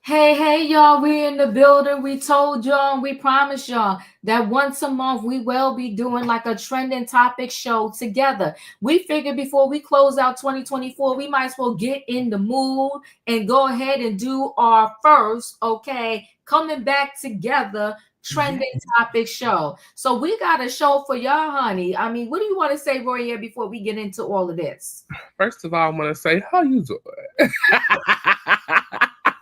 Hey, y'all, we in the building. We told y'all, we promised y'all that once a month we will be doing like a trending topic show together. We figured before we close out 2024, we might as well get in the mood and go ahead and do our first, coming back together trending topic show. So we got a show for y'all, honey. I mean, what do you want to say, Royaire, before we get into all of this? First of all, I want to say, how you doing?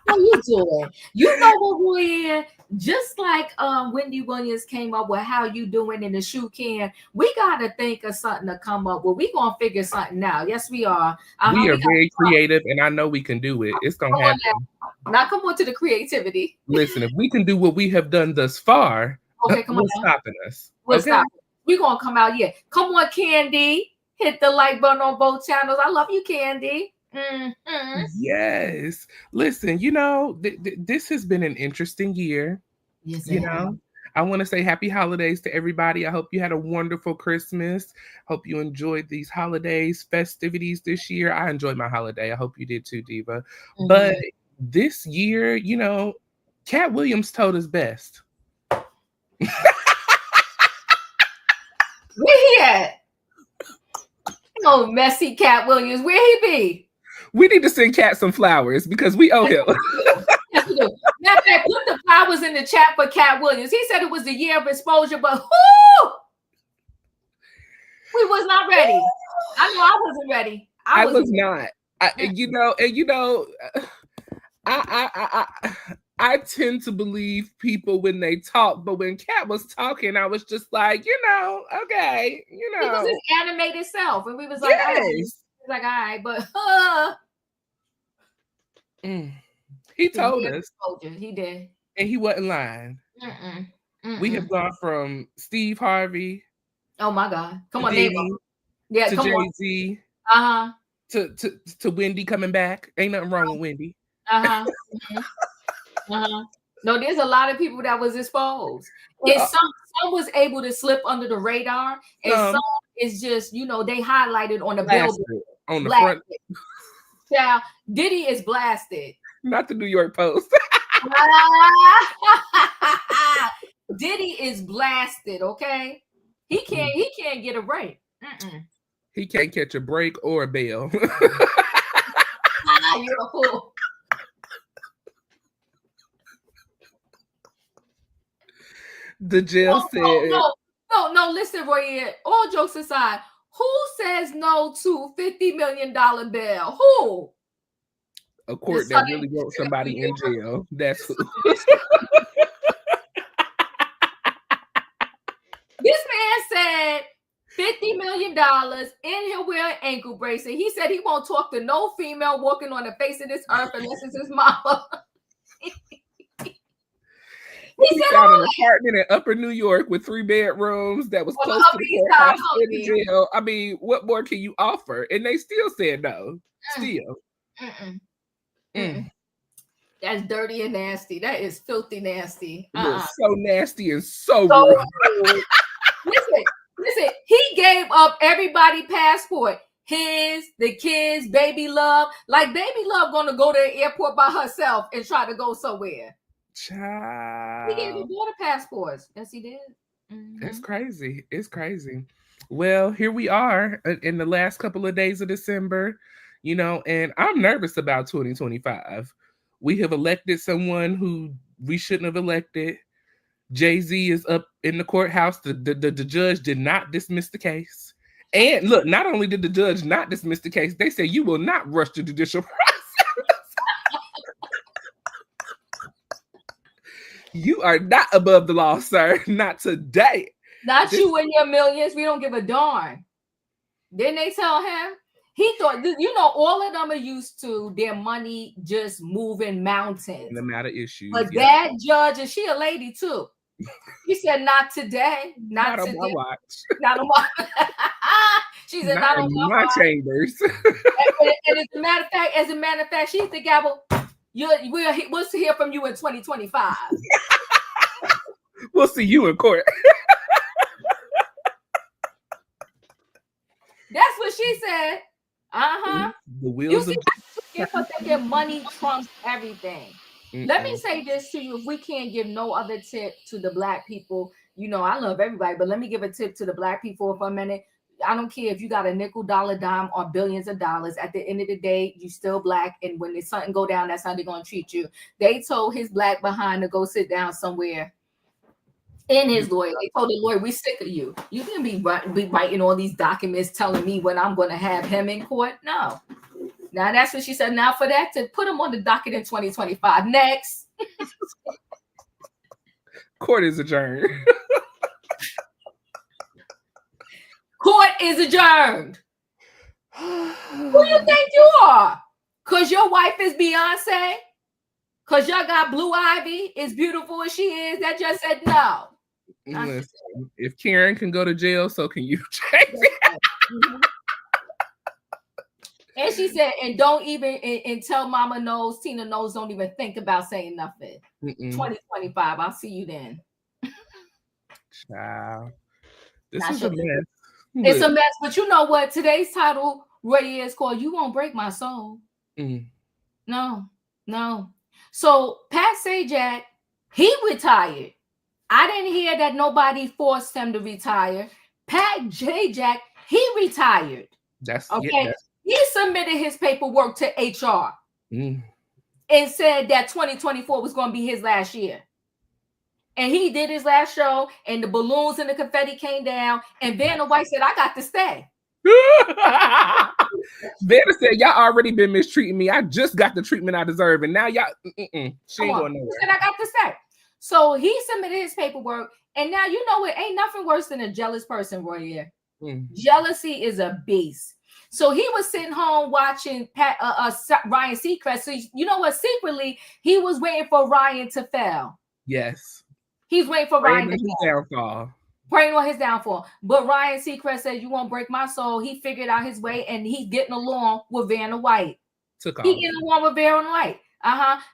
How you doing? You know what, Royaire? Just like Wendy Williams came up with how you doing in the shoe can, we gotta think of something to come up with. We gonna figure something out. Yes, we are. We are very creative, and I know we can do it. It's gonna happen. Now come on to the creativity. Listen, if we can do what we have done thus far, okay, come on. What's stopping us? What's stopping? We gonna come out. Yeah, come on, Candy. Hit the like button on both channels. I love you, Candy. Mm-hmm. Yes. Listen, you know, this has been an interesting year. Yes, you know, I want to say happy holidays to everybody. I hope you had a wonderful Christmas. Hope you enjoyed these holidays, festivities this year. I enjoyed my holiday. I hope you did too, Diva. Mm-hmm. But this year, you know, Cat Williams told us best. Where he at? Oh, messy Cat Williams. Where he be? We need to send Cat some flowers because we owe him. Matter of fact, put the flowers in the chat for Cat Williams. He said it was a year of exposure, but whoo! We was not ready. I know I wasn't ready. I was not. I tend to believe people when they talk, but when Cat was talking, I was just like, okay, He was his animated self, and we was like, yes. Oh, he's like, all right, but he told us. He did, and he wasn't lying. We have gone from Steve Harvey. Oh my God! Come on, Diddy, yeah, to Jay-Z. To Wendy coming back. Ain't nothing wrong with Wendy. No, there's a lot of people that was exposed. And some was able to slip under the radar, and some is just, they highlighted on the billboard. On the front. Child, Diddy is blasted. Not the New York Post. Diddy is blasted, okay? He can't get a break. He can't catch a break or a bail. You're a fool. The jail said. No, listen, Royaire. All jokes aside, who says no to $50 million bail? Who? A court that really wants somebody in jail. That's who. This man said $50 million in here wearing ankle bracelet. He said he won't talk to no female walking on the face of this earth unless it's his mama. He found an apartment in Upper New York with 3 bedrooms that was close to the courthouse in the jail. I mean, what more can you offer? And they still said no. Still. That's dirty and nasty. That is filthy nasty. So nasty and so rude. Listen, he gave up everybody's passport. His, the kids, Baby Love. Like, Baby Love gonna go to the airport by herself and try to go somewhere. Child. He gave me border passports. Yes, he did. It's crazy. It's crazy. Well, here we are in the last couple of days of December, and I'm nervous about 2025. We have elected someone who we shouldn't have elected. Jay-Z is up in the courthouse. The judge did not dismiss the case. And look, not only did the judge not dismiss the case, they said you will not rush the judicial process. You are not above the law, sir. Not today. You and your millions. We don't give a darn. Didn't they tell him? He thought, all of them are used to their money just moving mountains. And the matter issues. But that judge, and she a lady too. He said, "Not today, not today, on my watch, not on my." She said, "Not on my chambers." and as a matter of fact, she hit the gavel. We'll hear from you in 2025. We'll see you in court. That's what she said. The wheels of thinking money trumps everything. Let me say this to you. If we can't give no other tip to the Black people, I love everybody, but let me give a tip to the Black people for a minute. I don't care if you got a nickel, dollar, dime, or billions of dollars. At the end of the day, you still Black, and when there's something go down, that's how they're gonna treat you. They told his Black behind to go sit down somewhere. And his lawyer, they told the lawyer, "We sick of you. You can be writing all these documents telling me when I'm going to have him in court." No. Now that's what she said. Now for that, to put him on the docket in 2025. Next. Court is adjourned. Court is adjourned. Who you think you are? Because your wife is Beyonce? Because y'all got Blue Ivy, as beautiful as she is, that just said no. Listen, if Karen can go to jail, so can you. And she said, and don't even, and tell Mama knows, Tina knows, don't even think about saying nothing. 2025, I'll see you then. Child. This is a mess. It's a mess, but you know what? Today's title, Royaire, is called "You Won't Break My Soul." No. So Pat Sajak, he retired. I didn't hear that nobody forced him to retire. Pat Sajak, he retired. That's okay. Yeah, He submitted his paperwork to HR and said that 2024 was going to be his last year. And he did his last show, and the balloons and the confetti came down, and Vanna White said, "I got to stay." Vanna said, "Y'all already been mistreating me. I just got the treatment I deserve, and now y'all she ain't going nowhere." She said, "I got to stay." So he submitted his paperwork, and now it ain't nothing worse than a jealous person, Royaire. Jealousy is a beast. So he was sitting home watching Ryan Seacrest. So you know what? Secretly, he was waiting for Ryan to fail. Yes. He's waiting for Ryan to downfall. Praying on his downfall. But Ryan Seacrest said, "You won't break my soul." He figured out his way, and he's getting along with Vanna White. He getting along with Vanna White.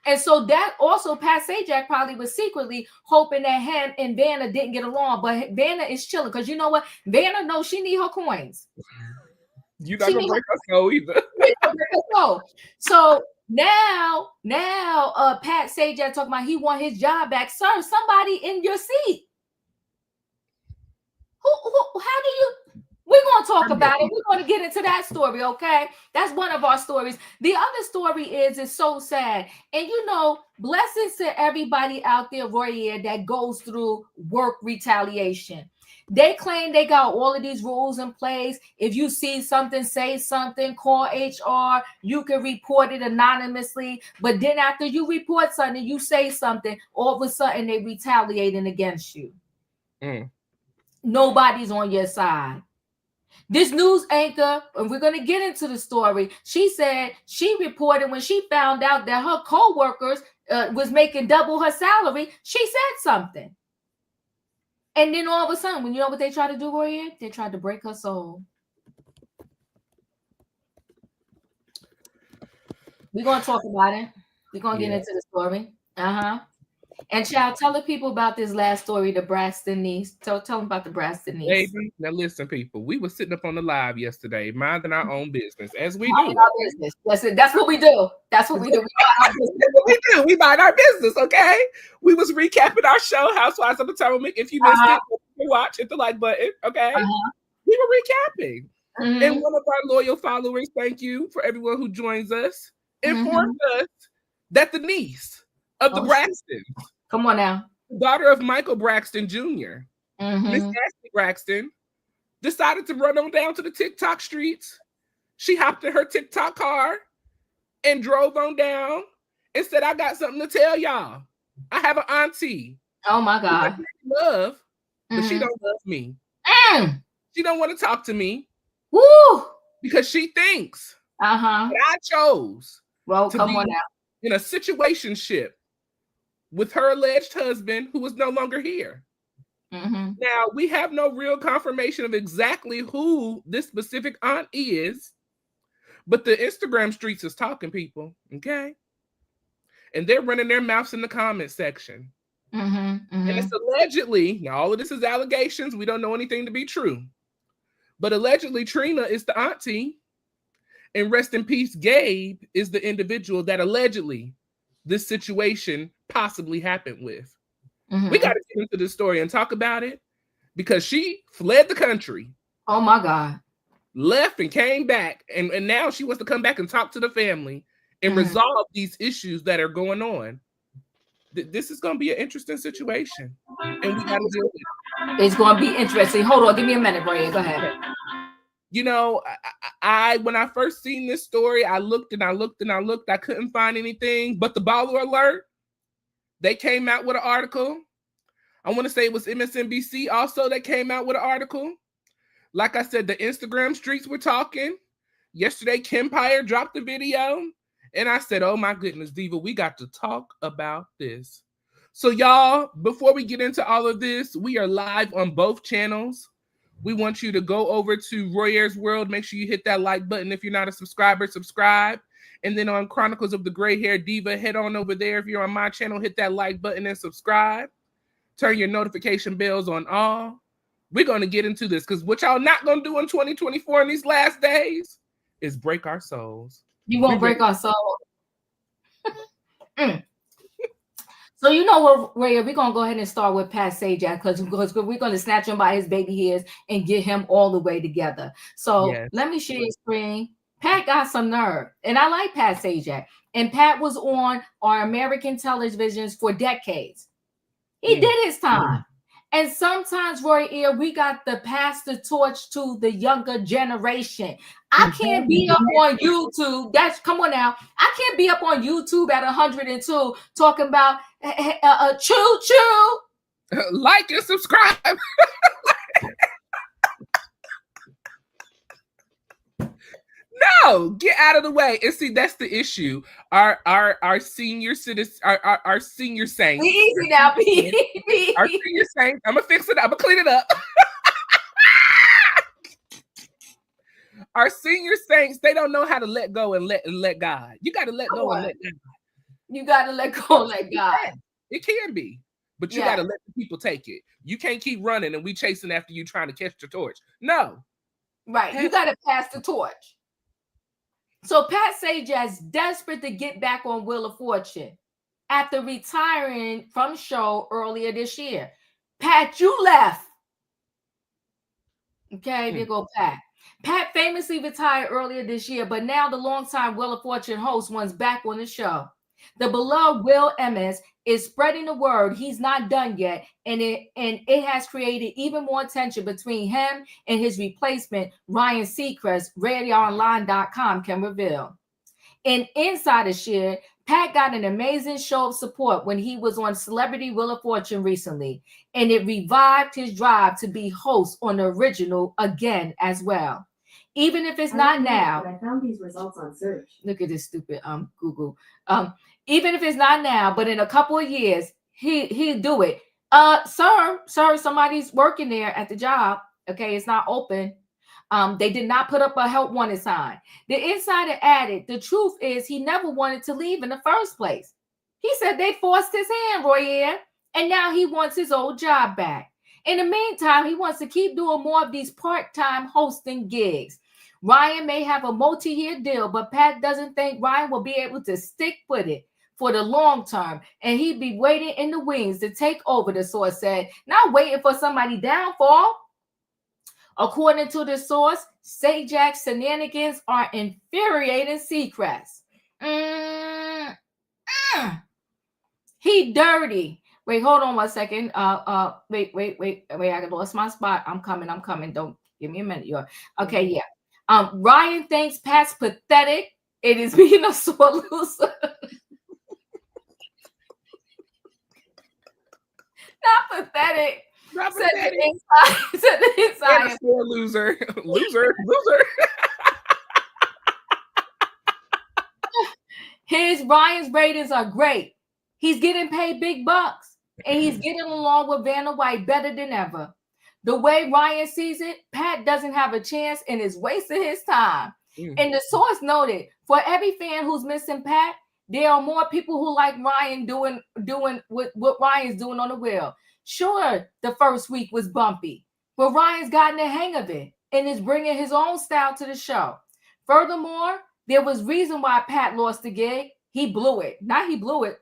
And so that also, Pat Sajak probably was secretly hoping that him and Vanna didn't get along. But Vanna is chilling because you know what? Vanna knows she need her coins. You're not gonna break her soul either. So now, Pat Sajak talking about he want his job back. Sir, somebody in your seat. How do you? We're going to talk about it. We're going to get into that story, okay? That's one of our stories. The other story is so sad. And blessings to everybody out there, Royaire, that goes through work retaliation. They claim they got all of these rules in place. If you see something, say something, call HR. You can report it anonymously. But then after you report something, you say something, all of a sudden they retaliating against you. Nobody's on your side. This news anchor, and we're going to get into the story, she said she reported when she found out that her co-workers was making double her salary, she said something. And then all of a sudden, when you know what they tried to do, Royaire? They tried to break her soul. We're going to talk about it. We're going to get into the story. And child, tell the people about this last story, the Braxton niece. Tell them about the Braxton niece. Baby, now listen, people. We were sitting up on the live yesterday, minding our own business, as we do. That's what we do. That's what we do. We mind our business, okay? We was recapping our show, Housewives of Potomac. If you missed it, watch, hit the like button, okay? We were recapping. And one of our loyal followers, thank you for everyone who joins us, informed us that the niece of the Braxtons. Come on now. Daughter of Michael Braxton Jr., Miss Ashlee Braxton, decided to run on down to the TikTok streets. She hopped in her TikTok car and drove on down and said, "I got something to tell y'all. I have an auntie. Oh my God. Love, but she don't love me. She don't want to talk to me. Woo! because she thinks Uh-huh. that I chose Well, to come be on now. in a situationship with her alleged husband who is no longer here. Mm-hmm. Now, we have no real confirmation of exactly who this specific aunt is, but the Instagram streets is talking, people, okay? And they're running their mouths in the comment section. Mm-hmm. And it's allegedly, now all of this is allegations, we don't know anything to be true, but allegedly Trina is the auntie, and rest in peace, Gabe is the individual that allegedly this situation possibly happened with. Mm-hmm. We got to get into this story and talk about it because she fled the country. Oh my God. Left and came back, and now she wants to come back and talk to the family and resolve these issues that are going on. This is going to be an interesting situation, and we got to deal with it. It's going to be interesting. Hold on, give me a minute, Royaire. Go ahead. You know, I when I first seen this story, I looked and I looked and I looked. I couldn't find anything, but the Baller Alert, they came out with an article. I want to say it was MSNBC also that came out with an article. Like I said, the Instagram streets were talking. Yesterday, Kempire dropped the video. And I said, oh my goodness, Diva, we got to talk about this. So y'all, before we get into all of this, we are live on both channels. We want you to go over to Royaire's World. Make sure you hit that like button. If you're not a subscriber, subscribe. And then on Chronicles of the Gray Hair Diva, head on over there. If you're on my channel, hit that like button and subscribe. Turn your notification bells on all. We're going to get into this because what y'all not going to do in 2024 in these last days is break our souls. You won't break our soul. So you know what, Royaire, we're going to go ahead and start with Pat Sajak because we're going to snatch him by his baby hairs and get him all the way together. So Let me share your screen. Pat got some nerve, and I like Pat Sajak. And Pat was on our American televisions for decades. He did his time. And sometimes, Royaire, we got to pass the torch to the younger generation. I can't be up on YouTube. Come on now. I can't be up on YouTube at 102 talking about choo choo. Like and subscribe. No, get out of the way. And see, that's the issue. Our senior citizens, our senior saints. Be easy now, Our senior saints. I'm gonna fix it. I'm gonna clean it up. Our senior saints, they don't know how to let go and let God. You got to let go and let God. You got to let go and let God. It can be, but you got to let the people take it. You can't keep running and we chasing after you trying to catch the torch. No. Right. You got to pass the torch. So Pat Sajak's desperate to get back on Wheel of Fortune after retiring from show earlier this year. Pat, you left. Okay, there go Pat. Pat famously retired earlier this year, but now the longtime Wheel of Fortune host wants back on the show. The beloved Will Emmons is spreading the word he's not done yet, and it has created even more tension between him and his replacement, Ryan Seacrest, RadioOnline.com can reveal. In Insider Share, Pat got an amazing show of support when he was on Celebrity Wheel of Fortune recently, and it revived his drive to be host on the original again as well. Even if it's not now. I found these results on search. Look at this stupid Google. Even if it's not now, but in a couple of years, he'll do it. Sir, somebody's working there at the job. Okay, it's not open. They did not put up a help wanted sign. The insider added, the truth is he never wanted to leave in the first place. He said they forced his hand, Royaire, and now he wants his old job back. In the meantime, he wants to keep doing more of these part-time hosting gigs. Ryan may have a multi-year deal, but Pat doesn't think Ryan will be able to stick with it for the long term, and he'd be waiting in the wings to take over, the source said, not waiting for somebody's downfall. According to the source, Sajak's shenanigans are infuriating Seacrest. He dirty. Wait, hold on 1 second. Wait. I lost my spot. I'm coming. Don't give me a minute. Okay, yeah. Ryan thinks Pat's pathetic. It is being a sore loser. Not pathetic. Said the inside. Sore loser. Loser. Ryan's ratings are great. He's getting paid big bucks, and he's getting along with Vanna White better than ever. The way Ryan sees it, Pat doesn't have a chance and is wasting his time. And the source noted, for every fan who's missing Pat, there are more people who like Ryan doing what Ryan's doing on the wheel. Sure, the first week was bumpy, but Ryan's gotten the hang of it and is bringing his own style to the show. Furthermore, there was reason why Pat lost the gig. He blew it. Not he blew it.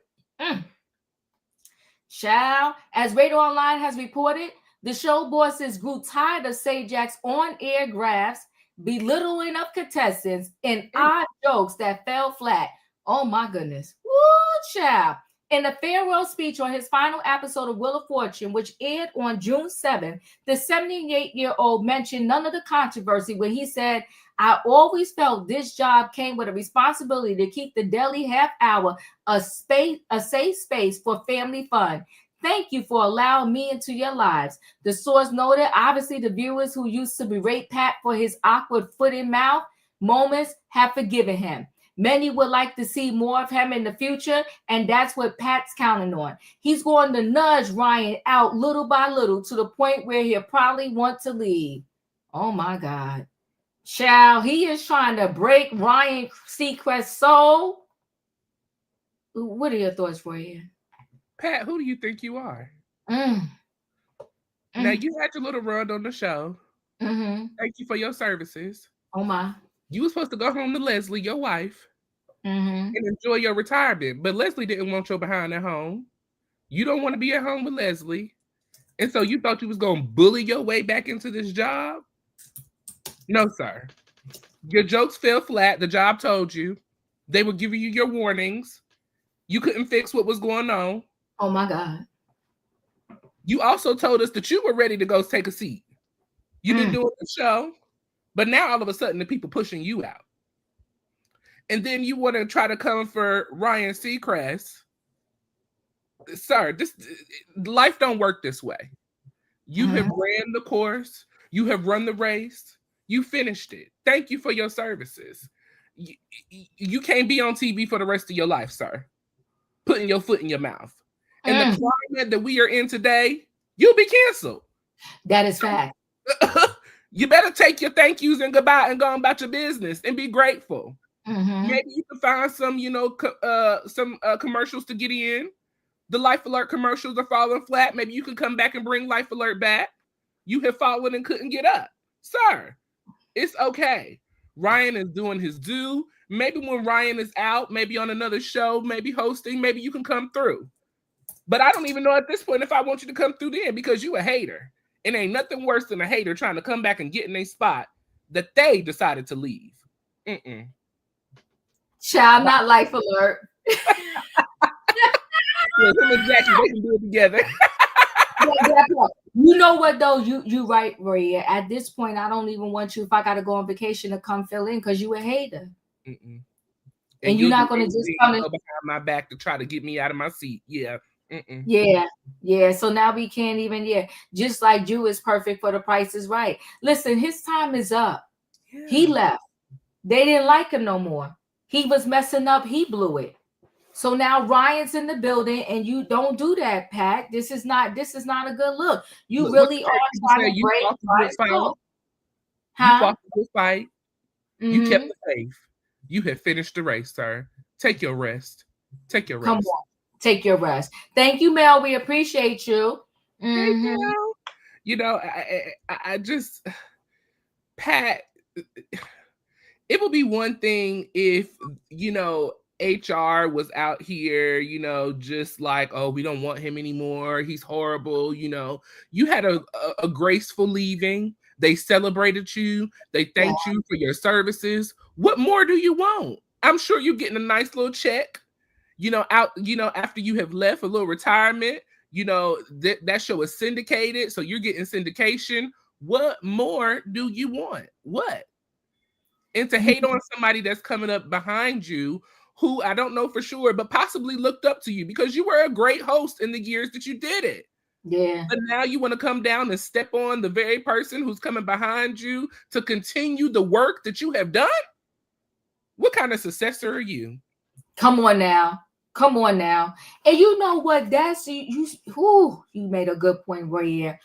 As Radar Online has reported, the show bosses grew tired of Sajak's on-air graphs, belittling of contestants, and odd jokes that fell flat. Oh my goodness. Woo, child. In the farewell speech on his final episode of Wheel of Fortune, which aired on June 7th, the 78-year-old mentioned none of the controversy when he said, I always felt this job came with a responsibility to keep the daily half hour a safe space for family fun. Thank you for allowing me into your lives. The source noted, obviously, the viewers who used to berate Pat for his awkward foot in mouth moments have forgiven him. Many would like to see more of him in the future, and that's what Pat's counting on. He's going to nudge Ryan out little by little to the point where he'll probably want to leave. Oh, my God. Child, he is trying to break Ryan Seacrest's soul. What are your thoughts for you? Pat, who do you think you are? Now, you had your little run on the show. Thank you for your services. Oh, my. You were supposed to go home to Leslie, your wife, and enjoy your retirement. But Leslie didn't want your behind at home. You don't want to be at home with Leslie. And so you thought you was going to bully your way back into this job? No, sir. Your jokes fell flat. The job told you. They were giving you your warnings. You couldn't fix what was going on. Oh, my God. You also told us that you were ready to go take a seat. You've been doing the show, but now all of a sudden the people pushing you out. And then you want to try to come for Ryan Seacrest. Sir, life don't work this way. You have ran the course. You have run the race. You finished it. Thank you for your services. You can't be on TV for the rest of your life, sir. Putting your foot in your mouth. And the climate that we are in today, you'll be canceled. That is fact. You better take your thank yous and goodbye and go on about your business and be grateful. Maybe you can find some, commercials to get in. The Life Alert commercials are falling flat. Maybe you can come back and bring Life Alert back. You have fallen and couldn't get up. Sir, it's okay. Ryan is doing his due. Maybe when Ryan is out, maybe on another show, maybe hosting, maybe you can come through. But I don't even know at this point if I want you to come through then because you a hater. It ain't nothing worse than a hater trying to come back and get in a spot that they decided to leave. Child, not Life Alert. Yeah, him and Jackie, they can do it together. You know what though? You right, Royaire. At this point, I don't even want you, if I gotta go on vacation, to come fill in because you a hater. And you're not gonna just come behind my back to try to get me out of my seat. Yeah. Yeah. So now we can't even, just like Jew is perfect for The Price is Right. Listen, his time is up. Yeah. He left. They didn't like him no more. He was messing up. He blew it. So now Ryan's in the building, and you don't do that, Pat. This is not a good look. You really are trying to break Ryan's look. You fought the good fight. You kept the faith. You have finished the race, sir. Take your rest. Take your rest. Come on. Take your rest. Thank you, Mel. We appreciate you. Thank you. You know, I just, Pat, it would be one thing if, HR was out here, just like, oh, we don't want him anymore. He's horrible. You had a graceful leaving. They celebrated you. They thanked you for your services. What more do you want? I'm sure you're getting a nice little check, after you have left, a little retirement, that show is syndicated. So you're getting syndication. What more do you want? What? And to hate on somebody that's coming up behind you, who I don't know for sure, but possibly looked up to you because you were a great host in the years that you did it. Yeah. But now you want to come down and step on the very person who's coming behind you to continue the work that you have done? What kind of successor are you? Come on now. Come on now. And you know what? That's you made a good point, Royaire.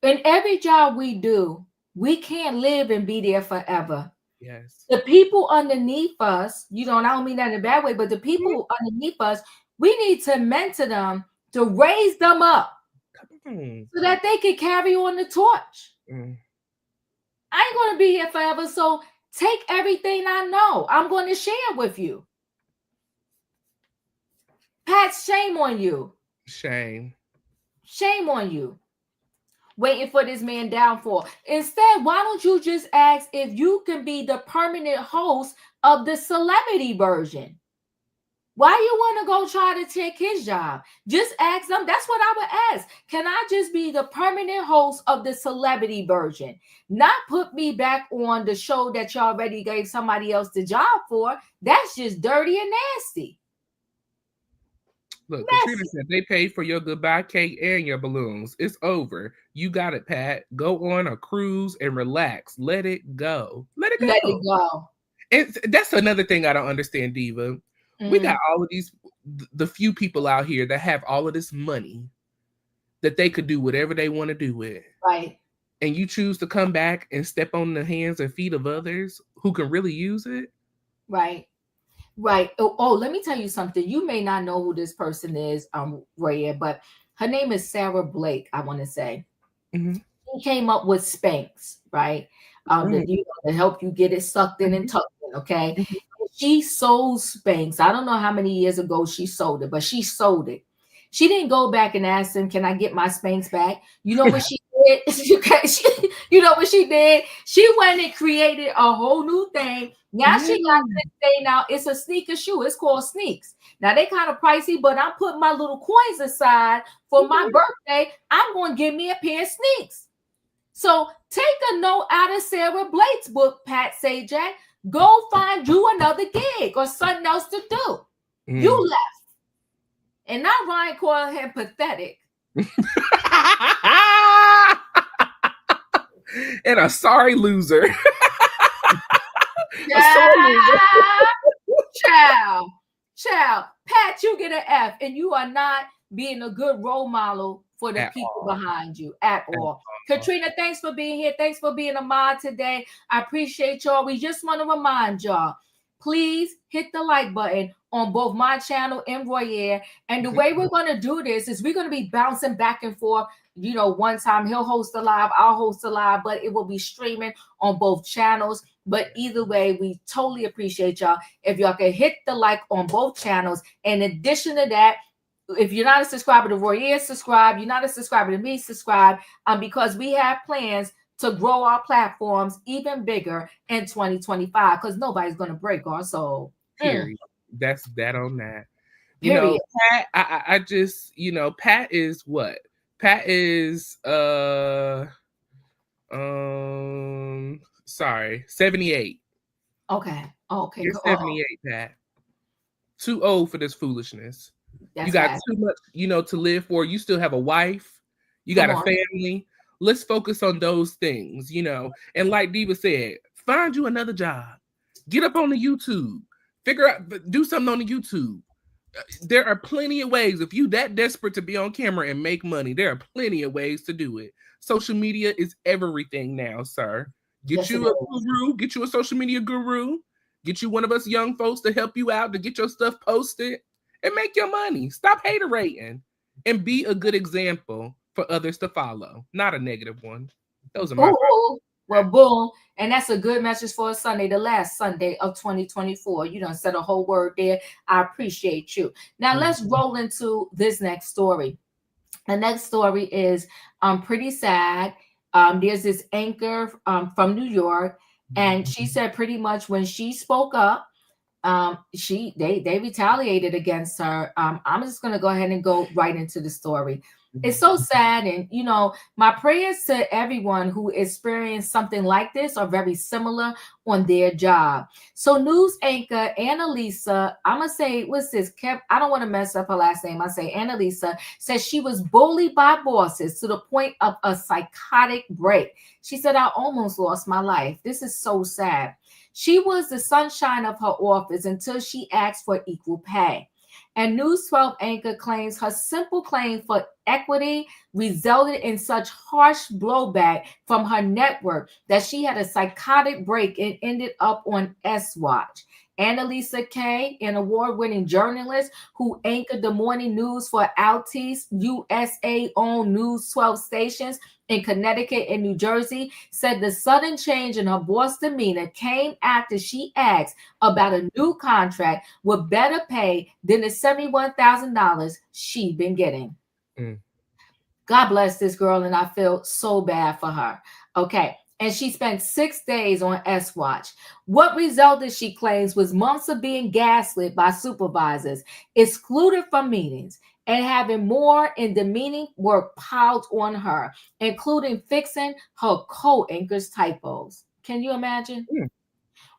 In every job we do, we can't live and be there forever. Yes. The people underneath us, I don't mean that in a bad way, but the people underneath us, we need to mentor them to raise them up so that they can carry on the torch. I ain't going to be here forever, so take everything I know. I'm going to share with you. Pat, shame on you. Shame. Shame on you. Waiting for this man downfall. Instead, why don't you just ask if you can be the permanent host of the celebrity version? Why you want to go try to take his job? Just ask them. That's what I would ask. Can I just be the permanent host of the celebrity version? Not put me back on the show that you already gave somebody else the job for. That's just dirty and nasty. Look, Katrina said they paid for your goodbye cake and your balloons. It's over. You got it, Pat. Go on a cruise and relax. Let it go. Let it go. Let it go. And that's another thing I don't understand, Diva. We got all of these, the few people out here that have all of this money that they could do whatever they want to do with. Right. And you choose to come back and step on the hands and feet of others who can really use it. Right. Right. Oh, let me tell you something. You may not know who this person is, Royaire, but her name is Sarah Blake, I want to say. She came up with Spanx, right? To help you get it sucked in and tucked in, okay? She sold Spanx. I don't know how many years ago she sold it, but she sold it. She didn't go back and ask them, can I get my Spanx back? You know what she did? You know what she did? She went and created a whole new thing. Now she got this thing now. It's a sneaker shoe. It's called Sneaks. Now they kind of pricey, but I'm putting my little coins aside for my birthday. I'm going to give me a pair of Sneaks. So take a note out of Sarah Blake's book, Pat Sajak. Go find you another gig or something else to do. You left. And now Ryan called him pathetic. And a sorry loser. Child. Pat, you get an F, and you are not being a good role model for the people behind you at all. Katrina, thanks for being here. Thanks for being a mod today. I appreciate y'all. We just want to remind y'all, please hit the like button on both my channel and Royaire. And the way we're going to do this is we're going to be bouncing back and forth. You know, one time he'll host a live, I'll host a live, but it will be streaming on both channels. But either way, we totally appreciate y'all. If y'all can hit the like on both channels. In addition to that, if you're not a subscriber to Royaire, subscribe. You're not a subscriber to me, subscribe. Because we have plans to grow our platforms even bigger in 2025. Because nobody's going to break our soul. Period. That's that on that. Period. You know, Pat, I just, Pat is what? Pat is 78. Okay. You're 78, Pat. Too old for this foolishness. You got too much, to live for. You still have a wife. You got a family. Let's focus on those things, And like Diva said, find you another job. Get up on the YouTube. Figure out, do something on the YouTube. There are plenty of ways. If you that desperate to be on camera and make money, there are plenty of ways to do it. Social media is everything now, sir. Get you a guru. Get you a social media guru. Get you one of us young folks to help you out to get your stuff posted and make your money. Stop hater-rating and be a good example for others to follow. Not a negative one. Those are my Well, boom. And that's a good message for a Sunday, the last Sunday of 2024. You done said a whole word there. I appreciate you. Now let's roll into this next story. The next story is pretty sad. There's this anchor from New York, and she said pretty much when she spoke up, they retaliated against her. I'm just gonna go ahead and go right into the story. It's so sad, and my prayers to everyone who experienced something like this or very similar on their job. So news anchor Annalisa, I'm gonna say, what's this? I don't want to mess up her last name. I say Annalisa says she was bullied by bosses to the point of a psychotic break. She said, I almost lost my life. This is so sad. She was the sunshine of her office until she asked for equal pay. And News 12 anchor claims her simple claim for equity resulted in such harsh blowback from her network that she had a psychotic break and ended up on S Watch. Annalisa K, an award-winning journalist who anchored the morning news for Altice USA-owned News 12 stations in Connecticut and New Jersey, said the sudden change in her boss' demeanor came after she asked about a new contract with better pay than the $71,000 she'd been getting. Mm. God bless this girl, and I feel so bad for her. Okay. And she spent 6 days on S Watch. What resulted, she claims, was months of being gaslit by supervisors, excluded from meetings, and having more and demeaning work piled on her, including fixing her co-anchor's typos. Can you imagine? Mm.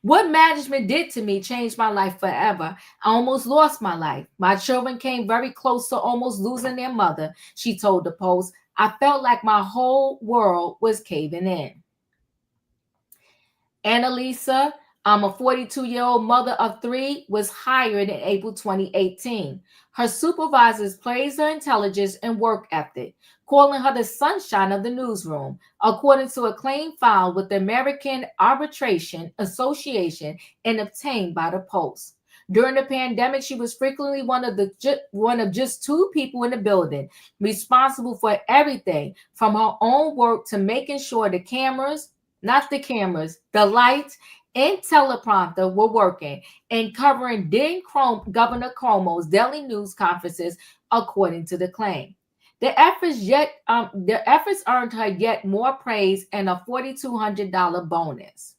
What management did to me changed my life forever. I almost lost my life. My children came very close to almost losing their mother, she told the Post. I felt like my whole world was caving in. Annalisa, a 42-year-old mother of 3, was hired in April 2018. Her supervisors praised her intelligence and work ethic, calling her the sunshine of the newsroom, according to a claim filed with the American Arbitration Association and obtained by the Post. During the pandemic, she was frequently one of just 2 people in the building, responsible for everything from her own work to making sure the cameras, not the cameras, the lights and teleprompter were working, and covering Governor Cuomo's daily news conferences, according to the claim. The efforts earned her yet more praise and a $4,200 bonus.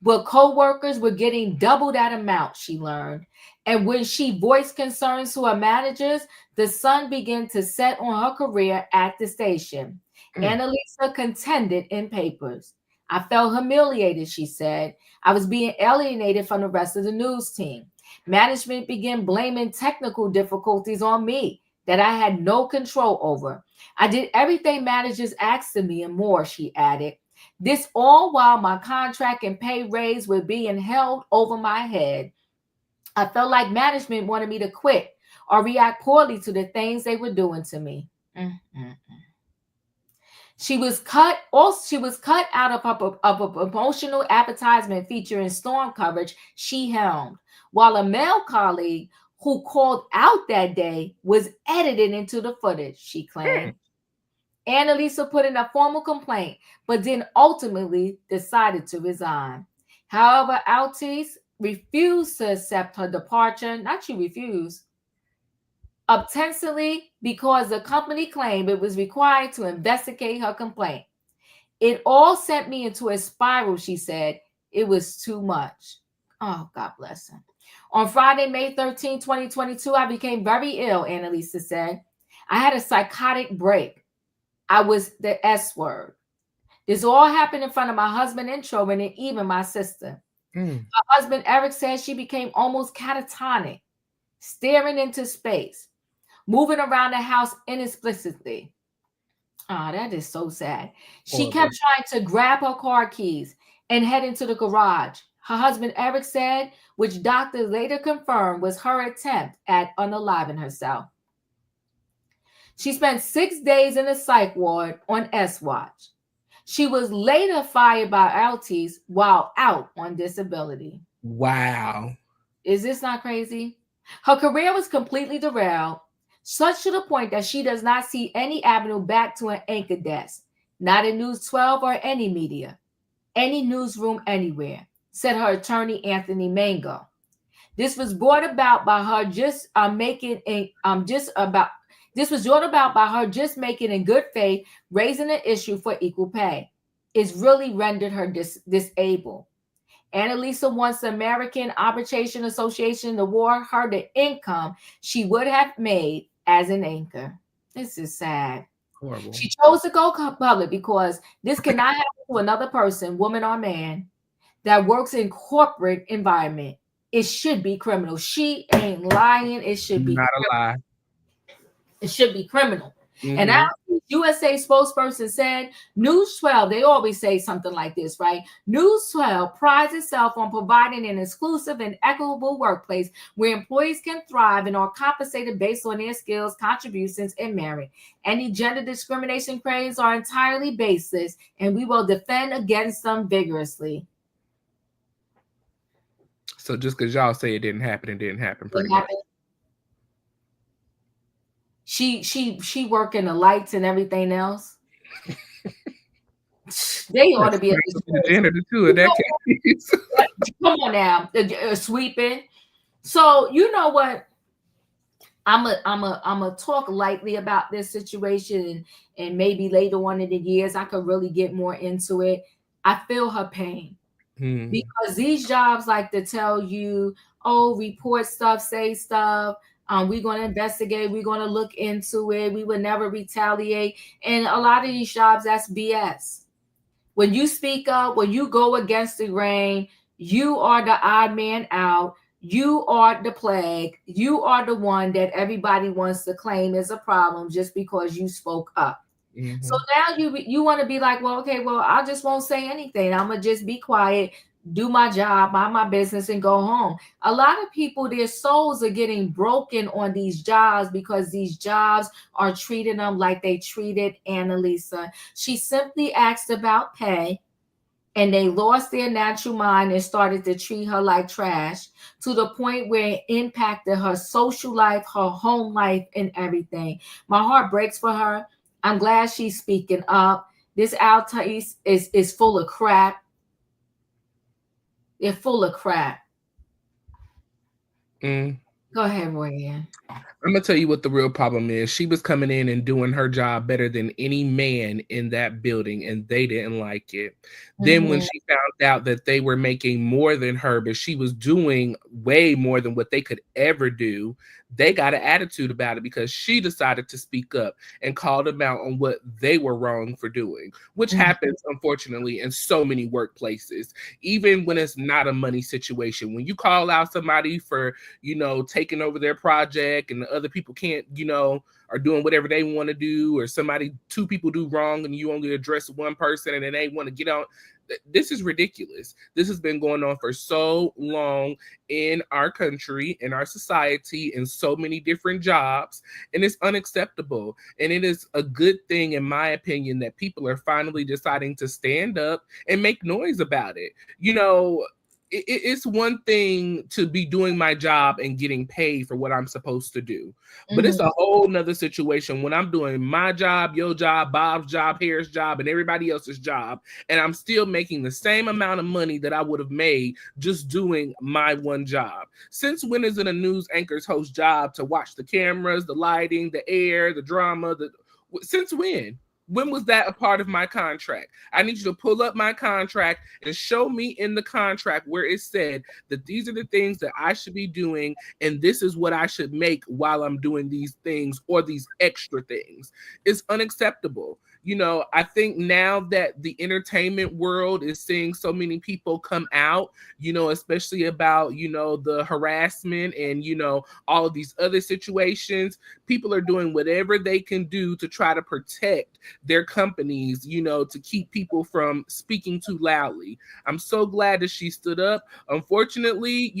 But co-workers were getting double that amount, she learned. And when she voiced concerns to her managers, the sun began to set on her career at the station. Annalisa contended in papers. I felt humiliated, she said. I was being alienated from the rest of the news team. Management began blaming technical difficulties on me that I had no control over. I did everything managers asked of me and more, she added. This all while my contract and pay raise were being held over my head. I felt like management wanted me to quit or react poorly to the things they were doing to me. She was cut out of a promotional advertisement featuring storm coverage she helmed, while a male colleague who called out that day was edited into the footage, she claimed. Annalisa put in a formal complaint, but then ultimately decided to resign. However, Altice refused to accept her departure. Not she refused. Ostensibly because the company claimed it was required to investigate her complaint. It all sent me into a spiral, she said. It was too much. Oh, God bless her. On Friday, May 13, 2022, I became very ill, Annalisa said. I had a psychotic break. I was the S word. This all happened in front of my husband and children and even my sister. Her husband, Eric, said she became almost catatonic, staring into space, moving around the house inexplicably. Oh, that is so sad. She kept trying to grab her car keys and head into the garage. Her husband, Eric, said, which doctors later confirmed was her attempt at unaliving herself. She spent 6 days in a psych ward on S Watch. She was later fired by Altice while out on disability. Wow. Is this not crazy? Her career was completely derailed, such to the point that she does not see any avenue back to an anchor desk, not in News 12 or any media, any newsroom anywhere, said her attorney, Anthony Mango. This was brought about by her just making in good faith, raising an issue for equal pay. It's really rendered her disabled. Annalisa wants the American Arbitration Association to award her the income she would have made as an anchor. This is sad. Horrible. She chose to go public because this cannot happen to another person, woman or man, that works in corporate environment. It should be criminal. She ain't lying. It should be not a lie. It should be criminal. And our USA spokesperson said, News 12, they always say something like this, right? News 12 prides itself on providing an exclusive and equitable workplace where employees can thrive and are compensated based on their skills, contributions, and merit. Any gender discrimination claims are entirely baseless, and we will defend against them vigorously. So just because y'all say it didn't happen pretty much. She working the lights and everything else. They ought to be the janitor too in that case. Come on now, sweeping. So you know what? I'm a talk lightly about this situation, and maybe later on in the years I could really get more into it. I feel her pain because these jobs like to tell you, oh, report stuff, say stuff. We're going to investigate. We're going to look into it. We would never retaliate. And a lot of these jobs, that's BS. When you speak up, when you go against the grain, you are the odd man out. You are the plague. You are the one that everybody wants to claim is a problem just because you spoke up. So now you want to be like, well, okay, well, I just won't say anything. I'm going to just be quiet, do my job, mind my business, and go home. A lot of people, their souls are getting broken on these jobs because these jobs are treating them like they treated Annalisa. She simply asked about pay, and they lost their natural mind and started to treat her like trash to the point where it impacted her social life, her home life, and everything. My heart breaks for her. I'm glad she's speaking up. This Altice is full of crap. They're full of crap. Go ahead, Royaire. I'm going to tell you what the real problem is. She was coming in and doing her job better than any man in that building, and they didn't like it. Then when she found out that they were making more than her, but she was doing way more than what they could ever do, they got an attitude about it because she decided to speak up and call them out on what they were wrong for doing, which happens, unfortunately, in so many workplaces, even when it's not a money situation. When you call out somebody for, taking over their project and the other people can't, are doing whatever they want to do, or two people do wrong and you only address one person and then they want to get on. This is ridiculous. This has been going on for so long in our country, in our society, in so many different jobs, and it's unacceptable. And it is a good thing, in my opinion, that people are finally deciding to stand up and make noise about it. It's one thing to be doing my job and getting paid for what I'm supposed to do. But it's a whole nother situation when I'm doing my job, your job, Bob's job, Harris' job, and everybody else's job, and I'm still making the same amount of money that I would have made just doing my one job. Since when is it a news anchor's host job to watch the cameras, the lighting, the air, the drama? Since when? When was that a part of my contract? I need you to pull up my contract and show me in the contract where it said that these are the things that I should be doing and this is what I should make while I'm doing these things or these extra things. It's unacceptable. I think now that the entertainment world is seeing so many people come out, especially about, the harassment and, all of these other situations, people are doing whatever they can do to try to protect their companies, to keep people from speaking too loudly. I'm so glad that she stood up. Unfortunately,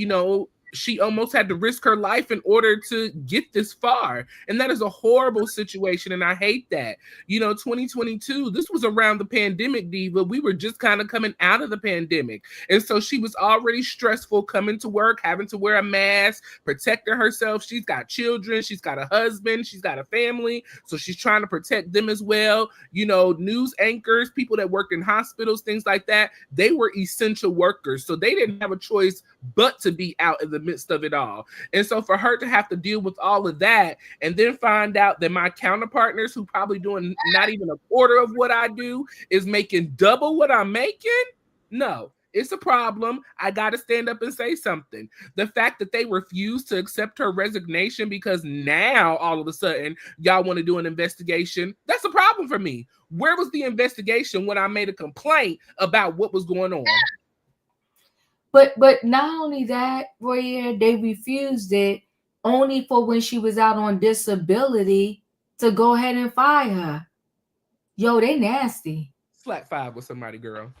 she almost had to risk her life in order to get this far. And that is a horrible situation. And I hate that. 2022, this was around the pandemic, Diva. We were just kind of coming out of the pandemic. And so she was already stressful coming to work, having to wear a mask, protecting herself. She's got children. She's got a husband. She's got a family. So she's trying to protect them as well. News anchors, people that worked in hospitals, things like that, they were essential workers. So they didn't have a choice but to be out in the midst of it all. And so for her to have to deal with all of that and then find out that my counterpartners who probably doing not even a quarter of what I do is making double what I'm making, no, it's a problem. I got to stand up and say something. The fact that they refused to accept her resignation because now all of a sudden y'all want to do an investigation, that's a problem for me. Where was the investigation when I made a complaint about what was going on? But not only that, Royaire, they refused it only for when she was out on disability to go ahead and fire her. Yo, they nasty. Slap 5 with somebody, girl.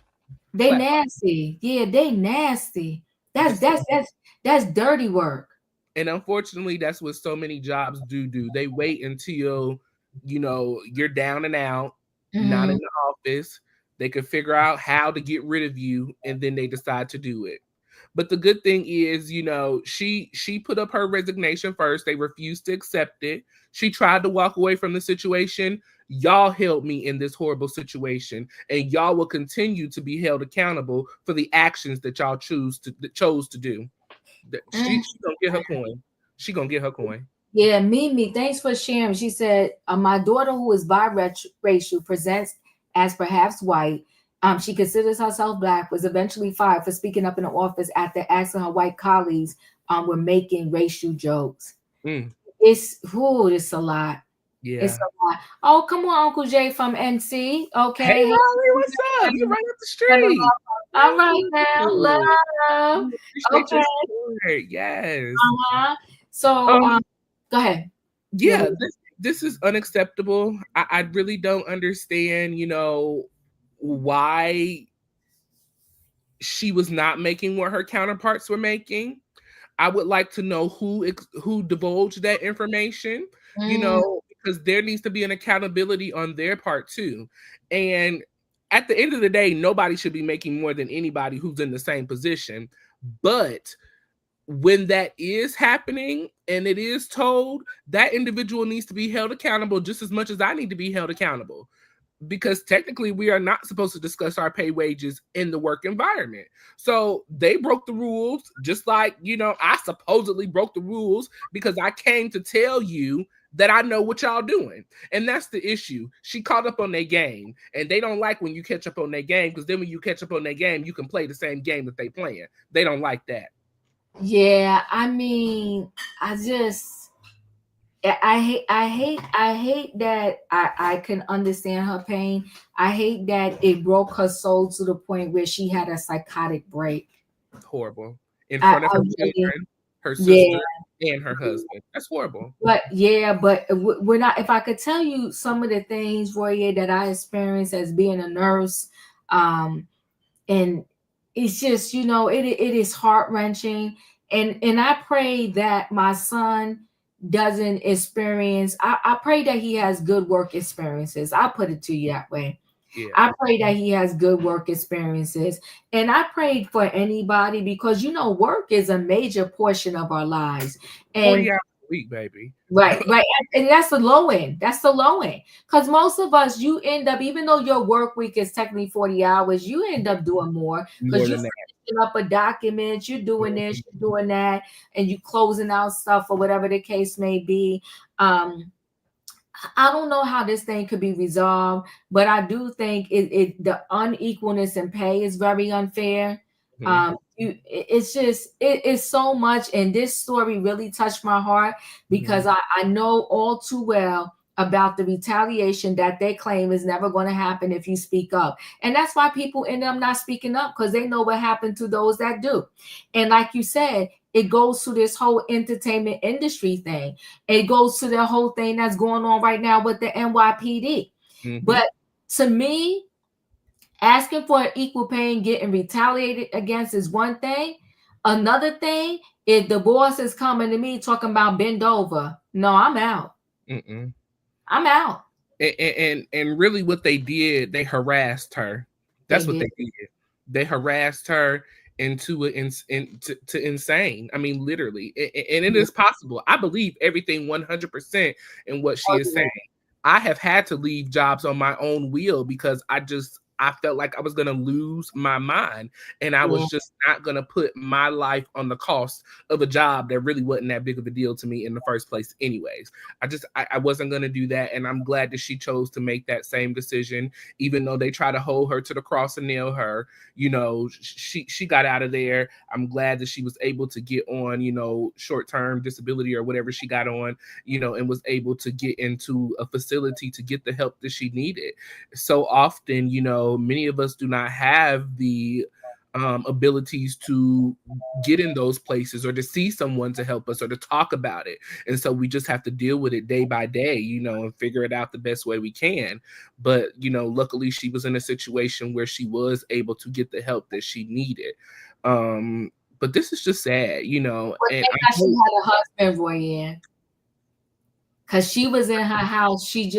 They Slap 5. nasty. Yeah, they nasty. That's Just- that's that's that's dirty work. And unfortunately, that's what so many jobs do. They wait until, you're down and out, not in Mhm. the office. They could figure out how to get rid of you, and then they decide to do it. But the good thing is, she put up her resignation first. They refused to accept it. She tried to walk away from the situation. Y'all held me in this horrible situation, and y'all will continue to be held accountable for the actions that y'all chose to do. She gonna get her coin. She gonna get her coin. Yeah, Mimi, thanks for sharing. She said, my daughter, who is biracial, presents as perhaps white. She considers herself black, was eventually fired for speaking up in the office after asking her white colleagues were making racial jokes. Mm, It's a lot. It's yeah. a lot. Oh, come on, Uncle Jay from NC. Okay. Hey, Riley, what's up? You right up the street. All right now, love. Appreciate Okay. your support. Yes. Uh-huh. So, go ahead. Yeah, this is unacceptable. I really don't understand, why she was not making what her counterparts were making. I would like to know who divulged that information, because there needs to be an accountability on their part too. And at the end of the day, nobody should be making more than anybody who's in the same position. But when that is happening and it is told, that individual needs to be held accountable just as much as I need to be held accountable. Because technically we are not supposed to discuss our pay wages in the work environment. So they broke the rules, just like, I supposedly broke the rules because I came to tell you that I know what y'all doing. And that's the issue. She caught up on their game, and they don't like when you catch up on their game, because then when you catch up on their game, you can play the same game that they playing. They don't like that. Yeah, I mean, I hate that I can understand her pain. I hate that it broke her soul to the point where she had a psychotic break. Horrible. In front of her children, her sister, and her husband. That's horrible. But we're not. If I could tell you some of the things, Royaire, that I experienced as being a nurse, and it's just, it is heart-wrenching. And I pray that my son doesn't experience, I pray that he has good work experiences. I'll put it to you that way. Yeah. I pray that he has good work experiences. And I prayed for anybody, because work is a major portion of our lives. And 40 hours a week, baby. Right. And that's the low end. That's the low end. Because most of us, you end up, even though your work week is technically 40 hours, you end up doing more, because you're finishing up a document, you're doing this, you're doing that, and you closing out stuff or whatever the case may be. I don't know how this thing could be resolved, but I do think the unequalness in pay is very unfair. It's so much, and this story really touched my heart, because I know all too well about the retaliation that they claim is never going to happen if you speak up. And that's why people end up not speaking up, because they know what happened to those that do. And like you said, it goes to this whole entertainment industry thing. It goes to the whole thing that's going on right now with the NYPD. But to me, asking for equal pay and getting retaliated against is one thing. Another thing, if the boss is coming to me talking about bend over, no, I'm out. I'm out. And really what they did, they harassed her. That's what they did. They harassed her into insane. I mean, literally. And it is possible. I believe everything 100% in what she is saying. I have had to leave jobs on my own will because I felt like I was going to lose my mind, and I was just not going to put my life on the cost of a job that really wasn't that big of a deal to me in the first place anyways. I wasn't going to do that, and I'm glad that she chose to make that same decision, even though they try to hold her to the cross and nail her. She got out of there. I'm glad that she was able to get on, short-term disability or whatever she got on, and was able to get into a facility to get the help that she needed. So often, many of us do not have the abilities to get in those places or to see someone to help us or to talk about it. And so we just have to deal with it day by day, and figure it out the best way we can. But, luckily she was in a situation where she was able to get the help that she needed. But this is just sad, But and she had a husband, Royaire. Because she was in her house, she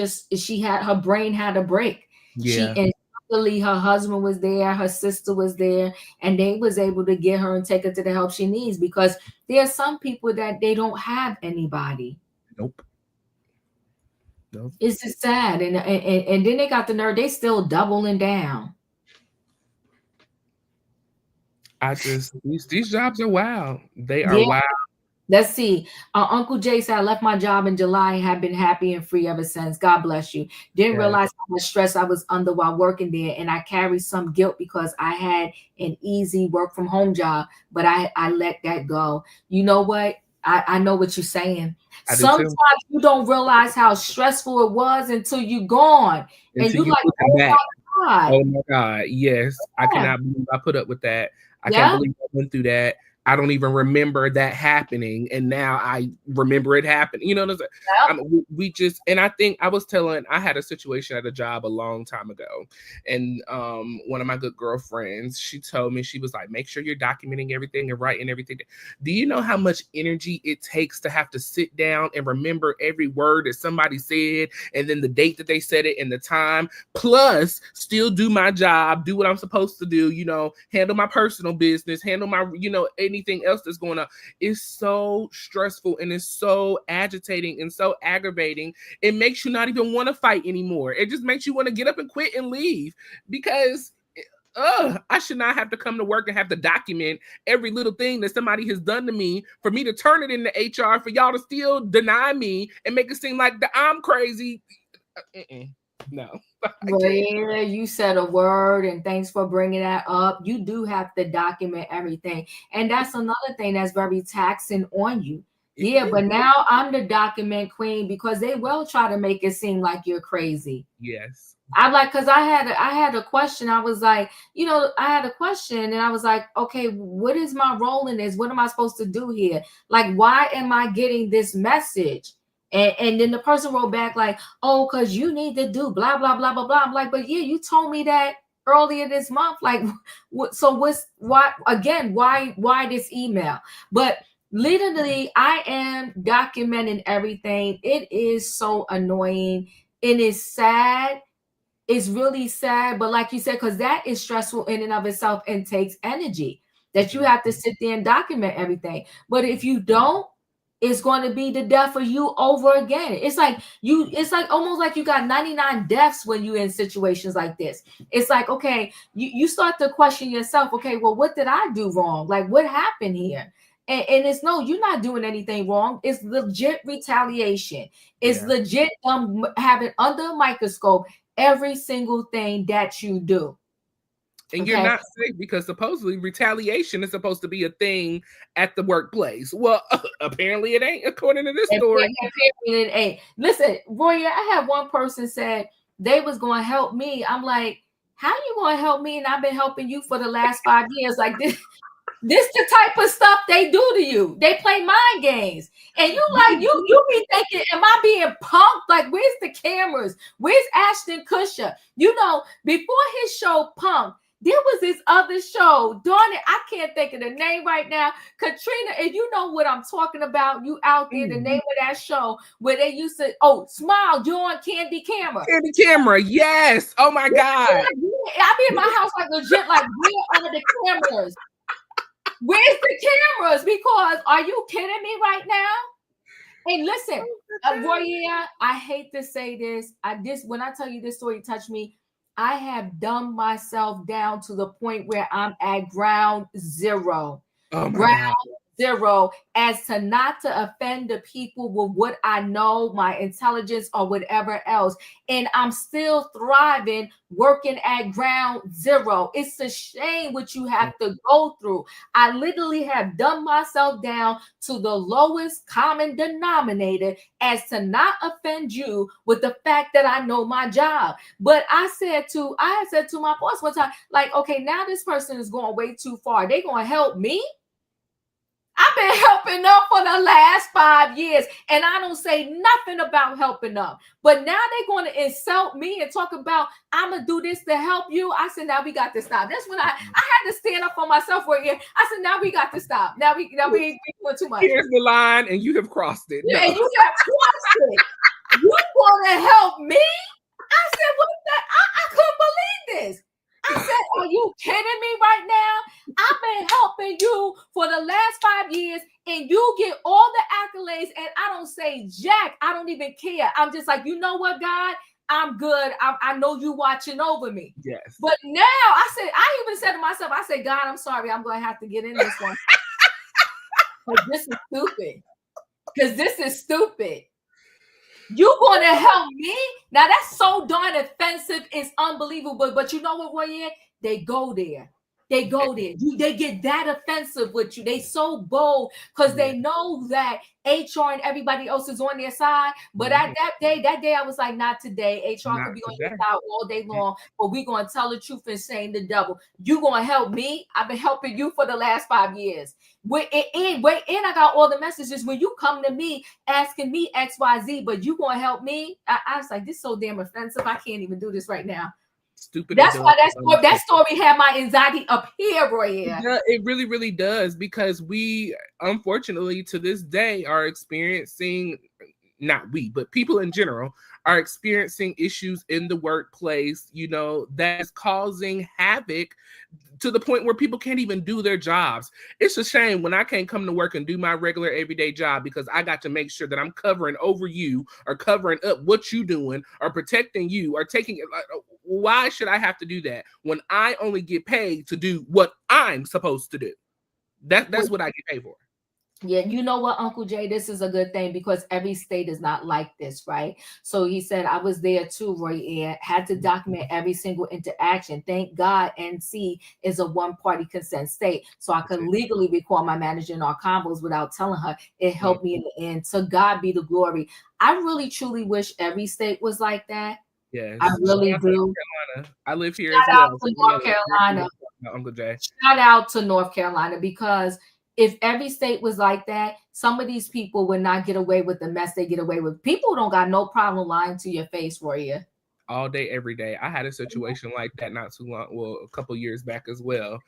had her brain had a break. yeah. And luckily her husband was there, her sister was there, and they was able to get her and take her to the help she needs, because there are some people that they don't have anybody. Nope. It's just sad. And then they got the nerve, they still doubling down. These jobs are wild. They are wild. Let's see. Uncle Jay said, I left my job in July and have been happy and free ever since. God bless you. Didn't realize how much stress I was under while working there. And I carry some guilt because I had an easy work from home job, but I let that go. You know what? I know what you're saying. Sometimes you don't realize how stressful it was until you're gone. And you're like, oh my God. Oh my God. Yes. I cannot believe I put up with that. I can't believe I went through that. I don't even remember that happening, and now I remember it happening. You know what I'm saying? I mean, we just, and I think I had a situation at a job a long time ago, and one of my good girlfriends, she told me, she was like, make sure you're documenting everything and writing everything. Do you know how much energy it takes to have to sit down and remember every word that somebody said, and then the date that they said it and the time, plus still do my job, do what I'm supposed to do, handle my personal business, handle my, anything else that's going on. Is so stressful, and it's so agitating and so aggravating. It makes you not even want to fight anymore. It just makes you want to get up and quit and leave, because I should not have to come to work and have to document every little thing that somebody has done to me, for me to turn it into HR, for y'all to still deny me and make it seem like I'm crazy. No. Royaire, you said a word, and thanks for bringing that up. You do have to document everything, and that's another thing that's very taxing on you. Yeah, but now I'm the document queen, because they will try to make it seem like you're crazy. Yes. I'm like, because I had a question. I was like, I had a question, and I was like, okay, what is my role in this? What am I supposed to do here? Like, why am I getting this message? And then the person wrote back like, oh, because you need to do blah, blah, blah, blah, blah. I'm like, but yeah, you told me that earlier this month. Like, why this email? But literally, I am documenting everything. It is so annoying. It is sad. It's really sad. But like you said, because that is stressful in and of itself and takes energy, that you have to sit there and document everything. But if you don't, it's going to be the death of you over again. It's like almost like you got 99 deaths when you're in situations like this. It's like, okay, you start to question yourself. Okay, well, what did I do wrong? Like, what happened here? And it's no, you're not doing anything wrong. It's legit retaliation. It's legit having under a microscope every single thing that you do. And you're not safe, because supposedly retaliation is supposed to be a thing at the workplace. Well, apparently it ain't, according to this story. Apparently it ain't. Listen, Royaire, I had one person said they was going to help me. I'm like, how you going to help me? And I've been helping you for the last 5 years. Like this the type of stuff they do to you. They play mind games. And you like, you be thinking, am I being punked? Like, where's the cameras? Where's Ashton Kutcher? Before his show Punked, there was this other show. Darn it, I can't think of the name right now. Katrina, if you know what I'm talking about, you out there, the name of that show where they used to, Smile, you're on Candy Camera. Candy Camera, yes. Oh my God. I be in my house like legit, like, where are the cameras? Where's the cameras? Because are you kidding me right now? And listen, Royaire, I hate to say this. When I tell you this story touched me, I have dumbed myself down to the point where I'm at ground zero. Oh my ground zero as to not to offend the people with what I know, my intelligence, or whatever else. And I'm still thriving, working at ground zero. It's a shame what you have to go through. I literally have dumbed myself down to the lowest common denominator as to not offend you with the fact that I know my job. But I said to my boss one time, like, okay, now this person is going way too far. They going to help me? I've been helping them for the last 5 years, and I don't say nothing about helping them. But now they're going to insult me and talk about I'm gonna do this to help you. I said, now we got to stop. That's when I had to stand up for myself right here. I said, now we got to stop. Now we doing too much. Here's the line, and you have crossed it. Yeah, you have crossed it. You want to help me? I said, what that? I couldn't believe this. I said, are you kidding me right now? I've been helping you for the last 5 years, and you get all the accolades, and I don't say jack. I don't even care. I'm just like, you know what, God? I'm good. I know you watching over me. Yes. But now I even said to myself, I said, God, I'm sorry. I'm going to have to get in this one. Because this is stupid. Because this is stupid. You gonna help me? Now that's so darn offensive. It's unbelievable. But you know what, Royaire? They go there. They go there. They get that offensive with you. They so bold because they know that HR and everybody else is on their side. But at that day, I was like, not today. HR could be on your side all day long, but we're gonna tell the truth and shame the devil. You gonna help me? I've been helping you for the last 5 years. I got all the messages when you come to me asking me XYZ, but you gonna help me? I was like, this is so damn offensive. I can't even do this right now. Stupid. That's why that story had my anxiety up here, Royaire. Yeah, it really, really does, because we, unfortunately, to this day, are experiencing, not we, but people in general, are experiencing issues in the workplace, that is causing havoc to the point where people can't even do their jobs. It's a shame when I can't come to work and do my regular everyday job because I got to make sure that I'm covering over you or covering up what you doing or protecting you or taking it. Why should I have to do that when I only get paid to do what I'm supposed to do? That's what I get paid for. Yeah, you know what, Uncle Jay, this is a good thing because every state is not like this, right? So he said, I was there too, Royaire, had to document every single interaction. Thank God NC is a one-party consent state. So I could legally record my manager in our combos without telling her. It helped me in the end. To God be the glory. I really, truly wish every state was like that. Yes. I really do. North Carolina. I live here Shout as well. out to North Carolina. Uncle Jay. Shout out to North Carolina, because if every state was like that, some of these people would not get away with the mess they get away with. People don't got no problem lying to your face, Royaire. All day, every day. I had a situation like that not too long, a couple years back as well.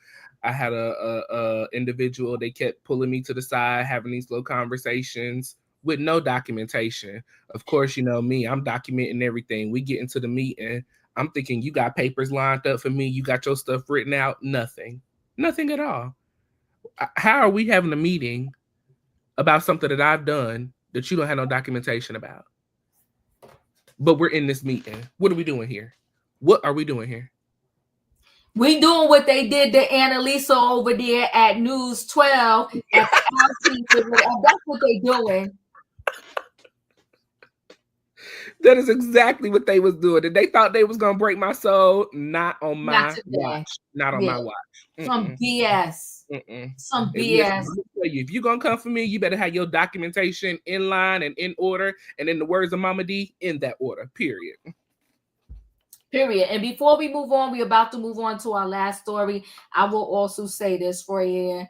I had a individual, they kept pulling me to the side, having these little conversations with no documentation. Of course, me, I'm documenting everything. We get into the meeting. I'm thinking, you got papers lined up for me. You got your stuff written out. Nothing at all. How are we having a meeting about something that I've done that you don't have no documentation about? But we're in this meeting. What are we doing here? What are we doing here? We doing what they did to Annalisa over there at News 12. At the that's what they doing. That is exactly what they was doing. And they thought they was going to break my soul. Not on my watch. Not on my watch. Some BS. Some BS. If you're going to come for me, you better have your documentation in line and in order. And in the words of Mama D, in that order. Period. And before we move on, we're about to move on to our last story. I will also say this for you.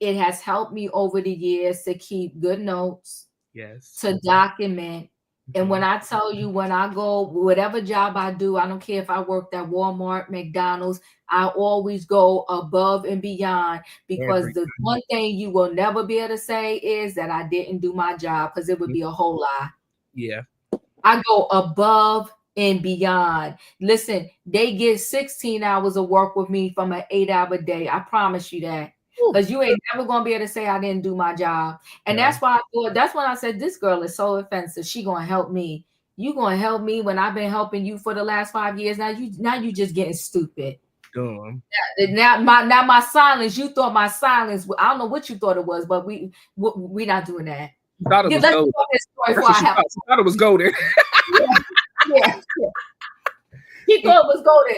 It has helped me over the years to keep good notes. Yes. To document. And when I tell you, when I go, whatever job I do, I don't care if I worked at Walmart, McDonald's, I always go above and beyond, because the one thing you will never be able to say is that I didn't do my job, because it would be a whole lie. Yeah. I go above and beyond. Listen, they get 16 hours of work with me from an 8-hour day. I promise you that. Because you ain't never gonna be able to say I didn't do my job. And that's why that's when I said this girl is so offensive. She gonna help me. You gonna help me when I've been helping you for the last 5 years. Now you just getting stupid. Dumb. Now my silence. You thought my silence. I don't know what you thought it was, but we not doing that. Thought it was Let's golden. go this story That's before what I she have. thought. She thought it was golden. Yeah. He thought it was golden.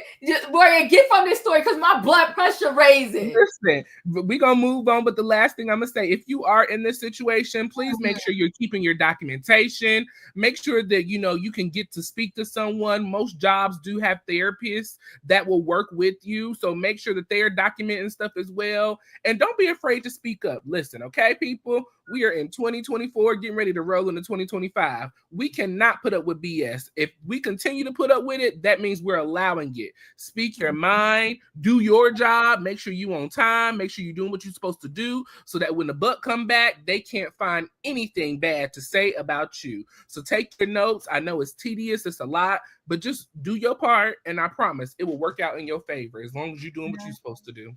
Royaire, get from this story because my blood pressure raising. Listen, we're gonna move on. But the last thing I'm gonna say, if you are in this situation, please make sure you're keeping your documentation. Make sure that you can get to speak to someone. Most jobs do have therapists that will work with you, so make sure that they are documenting stuff as well. And don't be afraid to speak up. Listen, okay, people, we are in 2024, getting ready to roll into 2025. We cannot put up with BS. If we continue to put up with it, that means we're allowing it. Speak your mind, do your job, make sure you on time, make sure you're doing what you're supposed to do, so that when the buck come back, they can't find anything bad to say about you. So take your notes. I know it's tedious, it's a lot, but just do your part, and I promise it will work out in your favor as long as you're doing what you're supposed to do.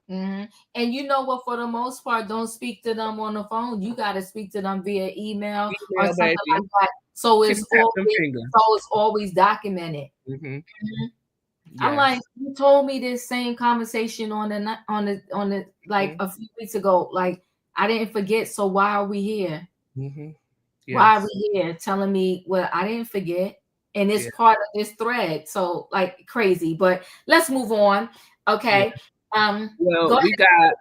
Mm-hmm. And you know what? For the most part, don't speak to them on the phone. You got to speak to them via email or something baby. like that. So it's It's always documented. Mm-hmm. Mm-hmm. Yes. I'm like, you told me this same conversation on the like a few weeks ago. Like, I didn't forget. So why are we here? Mm-hmm. Yes. Why are we here? Telling me, well, I didn't forget, and it's part of this thread. So like crazy. But let's move on. Okay. Well, we got.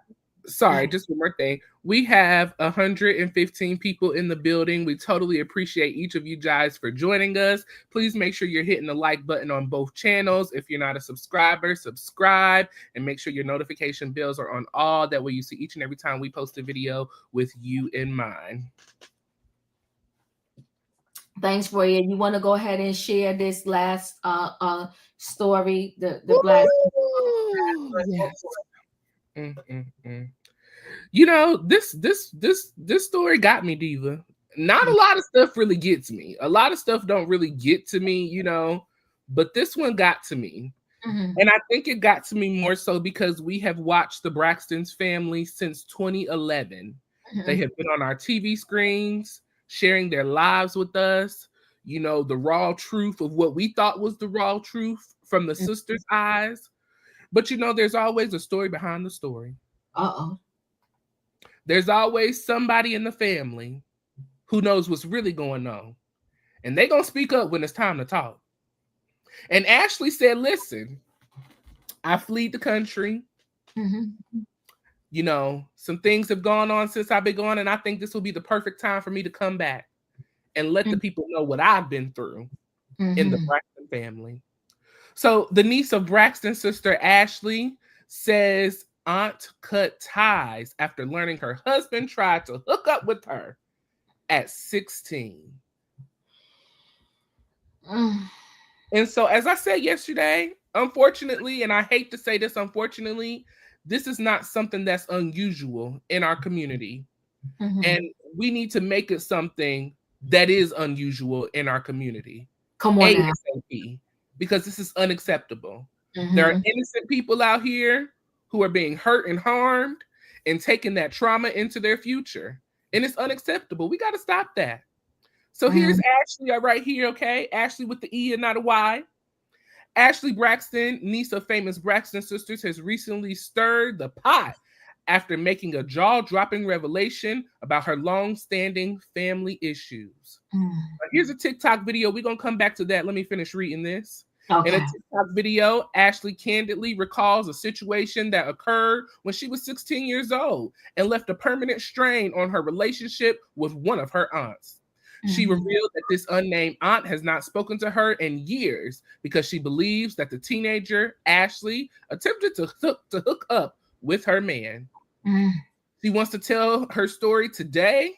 Sorry, just one more thing. We have 115 people in the building. We totally appreciate each of you guys for joining us. Please make sure you're hitting the like button on both channels. If you're not a subscriber, subscribe and make sure your notification bells are on all. That way you see each and every time we post a video with you in mind. Thanks, Royaire. You want to go ahead and share this last story, the black. Yes. This story got me, Diva. Not a lot of stuff really gets me. A lot of stuff don't really get to me, but this one got to me. Mm-hmm. And I think it got to me more so because we have watched the Braxton family since 2011. Mm-hmm. They have been on our TV screens, sharing their lives with us, the raw truth of what we thought was the raw truth from the sisters' eyes. But there's always a story behind the story. There's always somebody in the family who knows what's really going on. And they're going to speak up when it's time to talk. And Ashlee said, listen, I fled the country. Mm-hmm. Some things have gone on since I've been gone, and I think this will be the perfect time for me to come back and let the people know what I've been through in the Braxton family. So the niece of Braxton's sister, Ashlee, says aunt cut ties after learning her husband tried to hook up with her at 16. And so, as I said yesterday, unfortunately, and I hate to say this, unfortunately, this is not something that's unusual in our community. Mm-hmm. And we need to make it something that is unusual in our community. Come on now. Because this is unacceptable. Mm-hmm. There are innocent people out here who are being hurt and harmed and taking that trauma into their future. And it's unacceptable. We got to stop that. So here's Ashlee right here, okay? Ashlee with the E and not a Y. Ashlee Braxton, niece of famous Braxton sisters, has recently stirred the pot after making a jaw-dropping revelation about her long-standing family issues. Here's a TikTok video. We're going to come back to that. Let me finish reading this. Okay. In a TikTok video, Ashlee candidly recalls a situation that occurred when she was 16 years old and left a permanent strain on her relationship with one of her aunts. She revealed that this unnamed aunt has not spoken to her in years because she believes that the teenager, Ashlee, attempted to hook up with her man. She wants to tell her story today,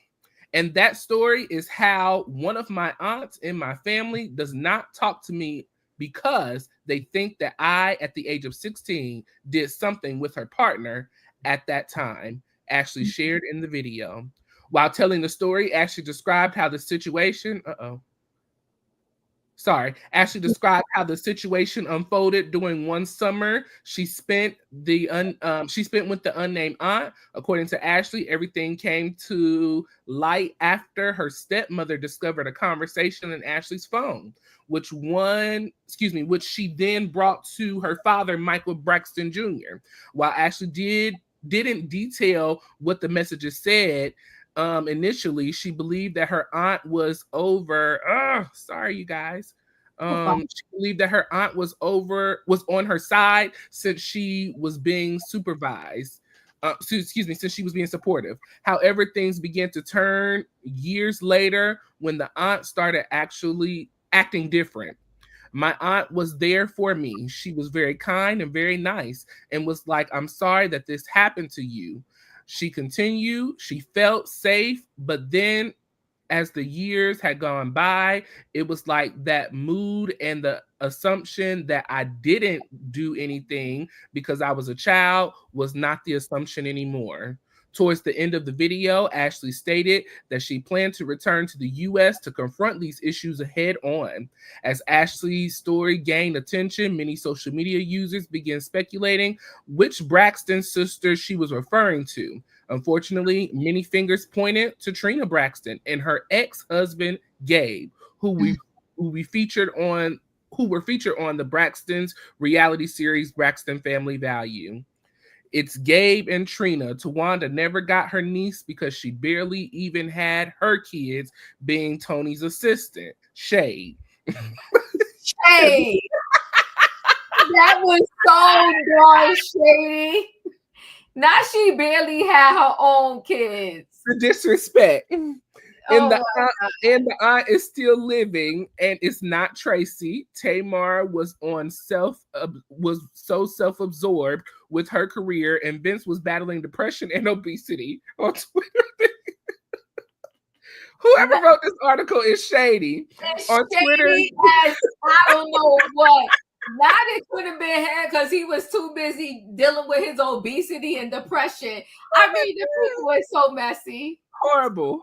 and that story is how one of my aunts in my family does not talk to me because they think that I, at the age of 16, did something with her partner at that time, Ashlee shared in the video. While telling the story, Ashlee described how the situation, Ashley described how the situation unfolded during one summer she spent with the unnamed aunt. According to Ashley, everything came to light after her stepmother discovered a conversation in Ashley's phone, which she then brought to her father, Michael Braxton Jr. While Ashley didn't detail what the messages said, initially she believed that her aunt was over. Oh, sorry, you guys. She believed that her aunt was on her side since she was being supervised. Since she was being supportive. However, things began to turn years later when the aunt started actually acting different. My aunt was there for me. She was very kind and very nice and was like, "I'm sorry that this happened to you." She continued, she felt safe, but then as the years had gone by, it was like that mood and the assumption that I didn't do anything because I was a child was not the assumption anymore. Towards the end of the video, Ashley stated that she planned to return to the US to confront these issues head on. As Ashley's story gained attention, many social media users began speculating which Braxton sister she was referring to. Unfortunately, many fingers pointed to Trina Braxton and her ex-husband Gabe, who we featured on who were featured on the Braxton's reality series Braxton Family Value. It's Gabe and Trina. Tawanda never got her niece because she barely even had her kids, being Tony's assistant. Shade. Hey, that was so darn shady. Now she barely had her own kids. The disrespect. Oh And the aunt is still living, and it's not Tracy. Tamar was so self-absorbed with her career, and Vince was battling depression and obesity on Twitter. Whoever wrote this article is shady. it's On Twitter, shady as I don't know what. Now it could have been him because he was too busy dealing with his obesity and depression. I mean, the people are so messy. horrible.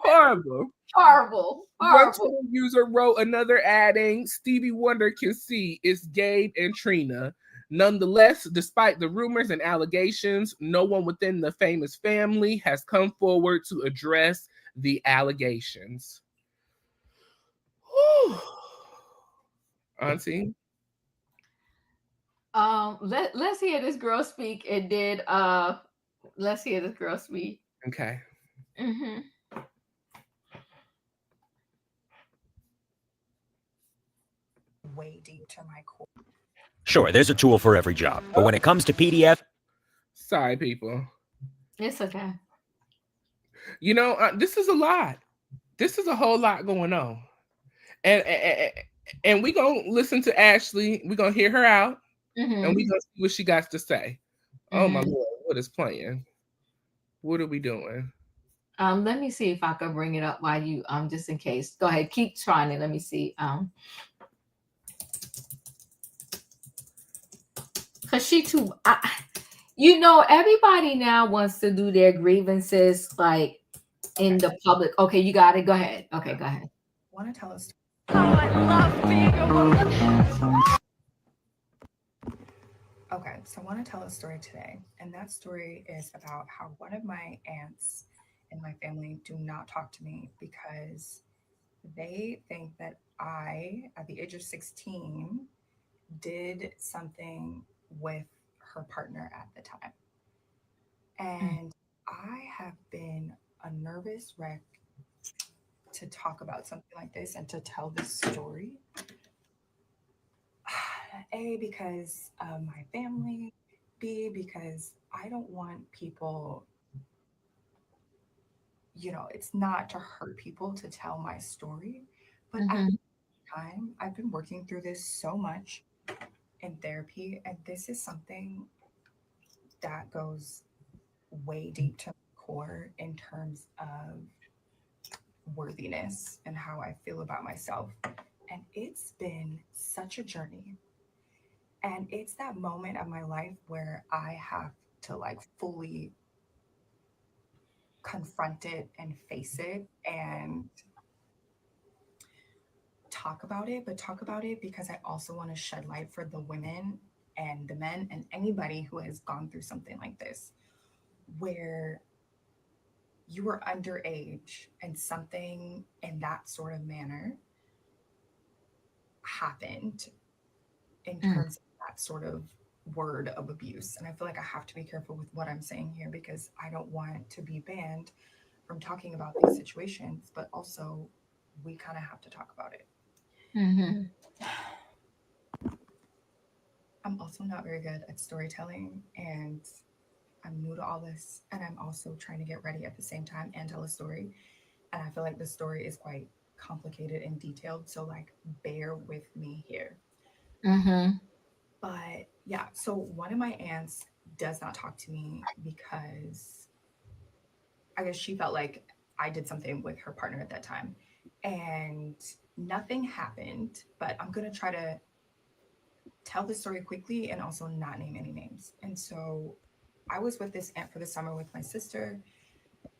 Horrible. One Twitter user wrote another adding, Stevie Wonder can see it's Gabe and Trina. Nonetheless, despite the rumors and allegations, no one within the famous family has come forward to address the allegations. Whew. Auntie? Let's hear this girl speak. It did let's hear this girl speak. Okay. Mm-hmm. Way deep to my core. Sure, there's a tool for every job, but when it comes to PDF, Sorry, people. It's okay. You know, this is a lot. This is a whole lot going on. And we gonna listen to Ashley. We gonna hear her out, and we gonna see what she got to say. Oh my Lord, what is playing? What are we doing? Let me see if I can bring it up while you just in case. Go ahead, keep trying it. Let me see. Cause she too everybody now wants to do their grievances like in the public. Okay, you got it. Go ahead. Okay, go ahead. Want to tell us? Oh, I love being a woman. Okay, so I want to tell a story today, and that story is about how one of my aunts in my family do not talk to me because they think that I, at the age of 16, did something with her partner at the time. And I have been a nervous wreck to talk about something like this and to tell this story. A, because of my family. B, because I don't want people, it's not to hurt people to tell my story. But at the time, I've been working through this so much in therapy, and this is something that goes way deep to my core in terms of worthiness and how I feel about myself. And it's been such a journey. And it's that moment of my life where I have to fully confront it and face it and talk about it, but talk about it because I also want to shed light for the women and the men and anybody who has gone through something like this, where you were underage and something in that sort of manner happened in terms of that sort of word of abuse. And I feel like I have to be careful with what I'm saying here because I don't want to be banned from talking about these situations, but also we kind of have to talk about it. Mm-hmm. I'm also not very good at storytelling and I'm new to all this. And I'm also trying to get ready at the same time and tell a story. And I feel like the story is quite complicated and detailed. So, like, bear with me here. Mm-hmm. But yeah, so one of my aunts does not talk to me because I guess she felt like I did something with her partner at that time. And nothing happened, but I'm going to try to tell the story quickly and also not name any names. And so I was with this aunt for the summer with my sister,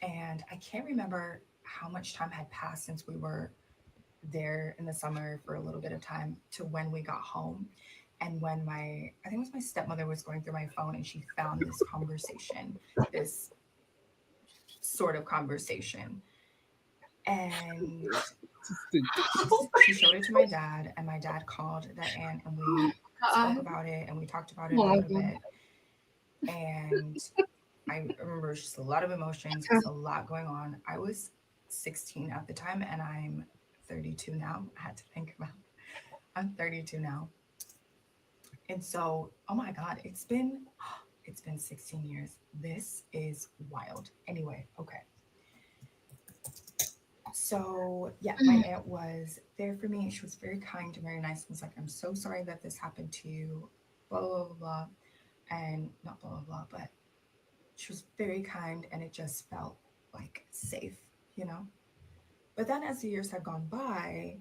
and I can't remember how much time had passed since we were there in the summer for a little bit of time to when we got home. And when I think it was my stepmother was going through my phone and she found this conversation, this sort of conversation. And she showed it to my dad, and my dad called that aunt, and we spoke about it, and we talked about it a little bit. And I remember just a lot of emotions, just a lot going on. I was 16 at the time, and I'm 32 now. I had to think about it. I'm 32 now. And so, oh my God, it's been 16 years. This is wild. Anyway, okay. So yeah, my aunt was there for me. She was very kind and very nice. Was like, I'm so sorry that this happened to you, blah, blah, blah, blah. And not blah, blah, blah, but she was very kind and it just felt like safe, you know? But then as the years have gone by,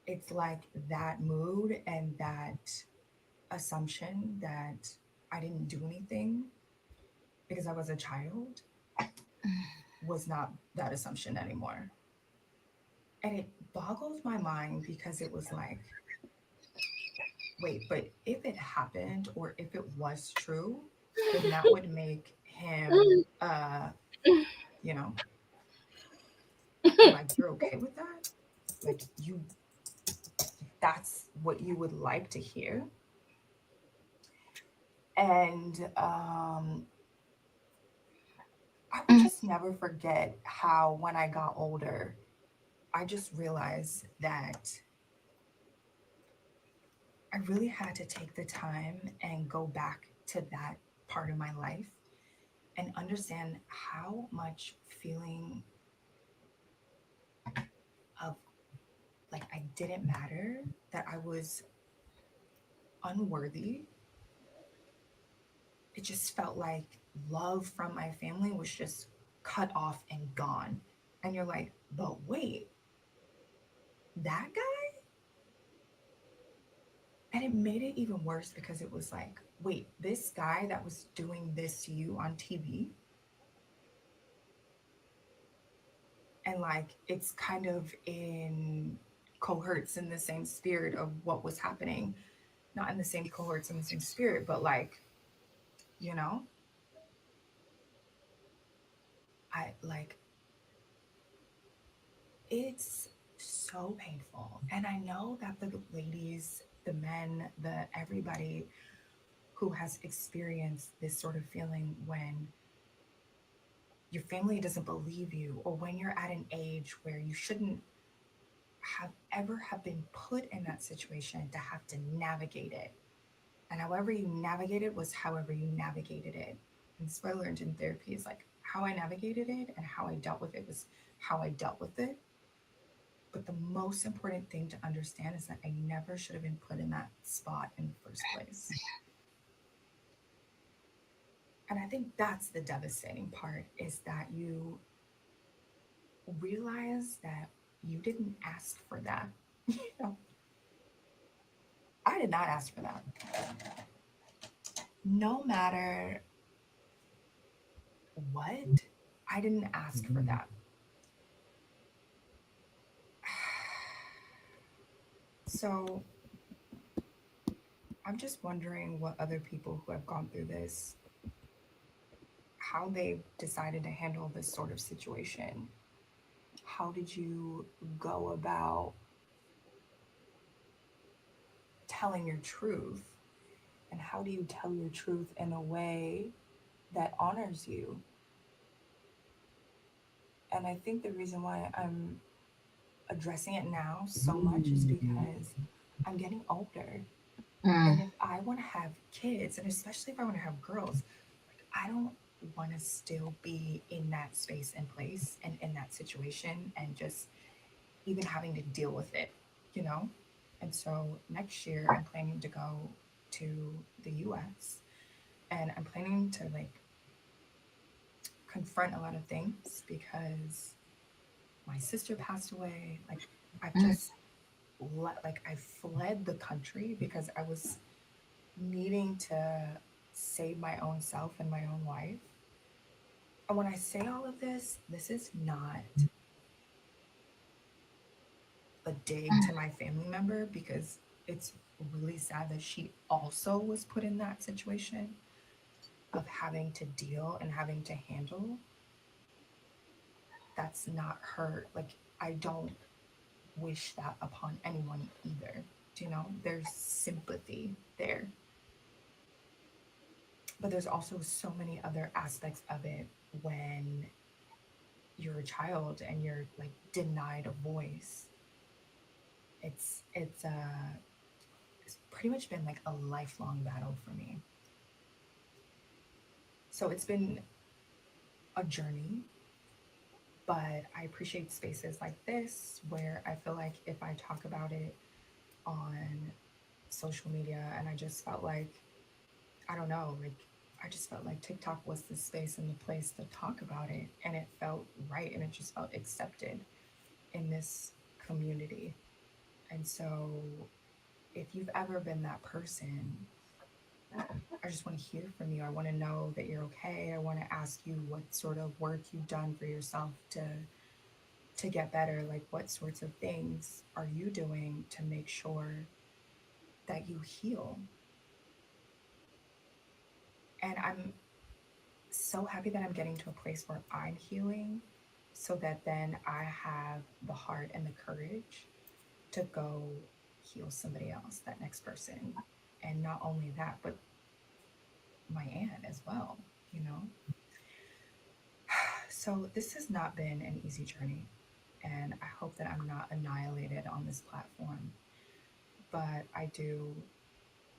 it's like that mood and that assumption that I didn't do anything because I was a child was not that assumption anymore. And it boggles my mind because it was like, wait, but if it happened or if it was true, then that would make him, you know, like, you're okay with that? Like, that's what you would like to hear? And I would just never forget how when I got older, I just realized that I really had to take the time and go back to that part of my life and understand how much feeling of like I didn't matter, that I was unworthy. It just felt like love from my family was just cut off and gone. And you're like, but wait, that guy? And it made it even worse because it was like, wait, this guy that was doing this to you on TV, and like it's kind of in cohorts in the same spirit of what was happening, not in the same cohorts in the same spirit, but like, you know, I like it's so painful. And I know that the ladies, the men, the everybody who has experienced this sort of feeling when your family doesn't believe you, or when you're at an age where you shouldn't have been put in that situation to have to navigate it. And however you navigate it was however you navigated it. And this is what I learned in therapy is like how I navigated it and how I dealt with it was how I dealt with it. But the most important thing to understand is that I never should have been put in that spot in the first place. And I think that's the devastating part, is that you realize that you didn't ask for that. You know, I did not ask for that. No matter what, I didn't ask for that. So I'm just wondering what other people who have gone through this, how they decided to handle this sort of situation. How did you go about telling your truth? And how do you tell your truth in a way that honors you? And I think the reason why I'm addressing it now so much is because I'm getting older. And if I want to have kids, and especially if I want to have girls, like I don't want to still be in that space and place and in that situation and just even having to deal with it, you know? And so next year I'm planning to go to the US and I'm planning to like confront a lot of things because my sister passed away. Like I've just like I fled the country because I was needing to save my own self and my own life. And when I say all of this is not a dig to my family member because it's really sad that she also was put in that situation of having to deal and having to handle. That's not her. Like, I don't wish that upon anyone either. You know, there's sympathy there. But there's also so many other aspects of it when you're a child and you're like denied a voice. It's pretty much been like a lifelong battle for me. So it's been a journey, but I appreciate spaces like this where I feel like if I talk about it on social media and I just felt like, I don't know, like I just felt like TikTok was the space and the place to talk about it. And it felt right and it just felt accepted in this community. And so if you've ever been that person, I just want to hear from you. I want to know that you're okay. I want to ask you what sort of work you've done for yourself to get better. Like what sorts of things are you doing to make sure that you heal? And I'm so happy that I'm getting to a place where I'm healing so that then I have the heart and the courage to go heal somebody else, that next person. And not only that, but my aunt as well, you know? So this has not been an easy journey. And I hope that I'm not annihilated on this platform. But I do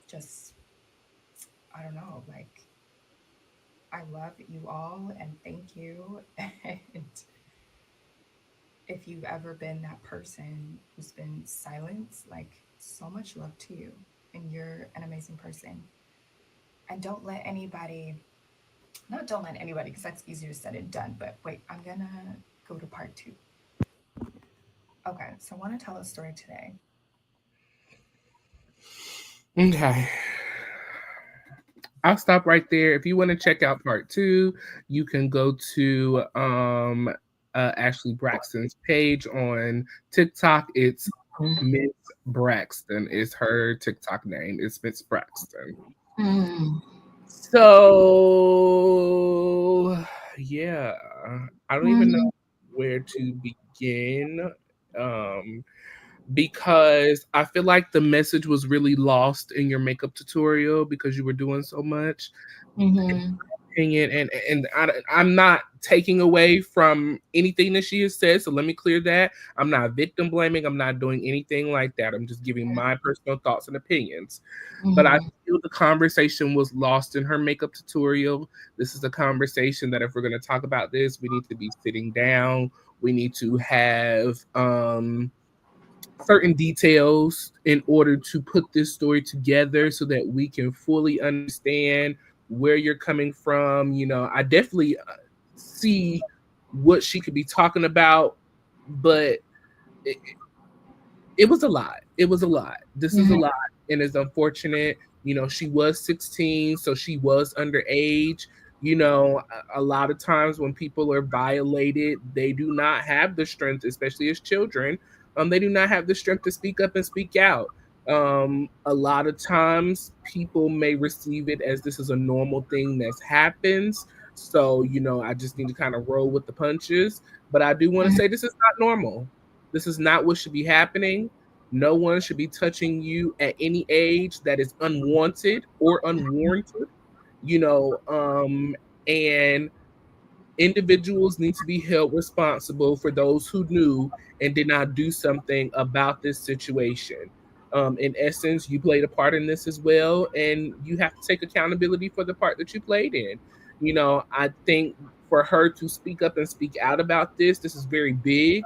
just, I don't know, like, I love you all and thank you. And if you've ever been that person who's been silenced, like, so much love to you. And you're an amazing person. And don't let anybody, not don't let anybody, because that's easier said than done. But wait, I'm going to go to part 2. Okay, so I want to tell a story today. Okay. I'll stop right there. If you want to check out part 2, you can go to Ashlee Braxton's page on TikTok. It's Miss Braxton is her TikTok name. It's Miss Braxton. So yeah, I don't even know where to begin. Because I feel like the message was really lost in your makeup tutorial because you were doing so much. Opinion, and I'm not taking away from anything that she has said, so let me clear that. I'm not victim blaming. I'm not doing anything like that. I'm just giving my personal thoughts and opinions. But I feel the conversation was lost in her makeup tutorial. This is a conversation that if we're going to talk about this, we need to be sitting down. We need to have certain details in order to put this story together so that we can fully understand where you're coming from. You know, I definitely see what she could be talking about, but it was a lot. It was a lot. This is a lot, and it's unfortunate. You know, she was 16, so she was underage. You know, a lot of times when people are violated, they do not have the strength, especially as children, They do not have the strength to speak up and speak out. A lot of times people may receive it as this is a normal thing that happens. So, I just need to kind of roll with the punches. But I do want to say this is not normal. This is not what should be happening. No one should be touching you at any age that is unwanted or unwarranted, and individuals need to be held responsible for those who knew and did not do something about this situation. In essence, you played a part in this as well, and you have to take accountability for the part that you played in. I think for her to speak up and speak out about this is very big.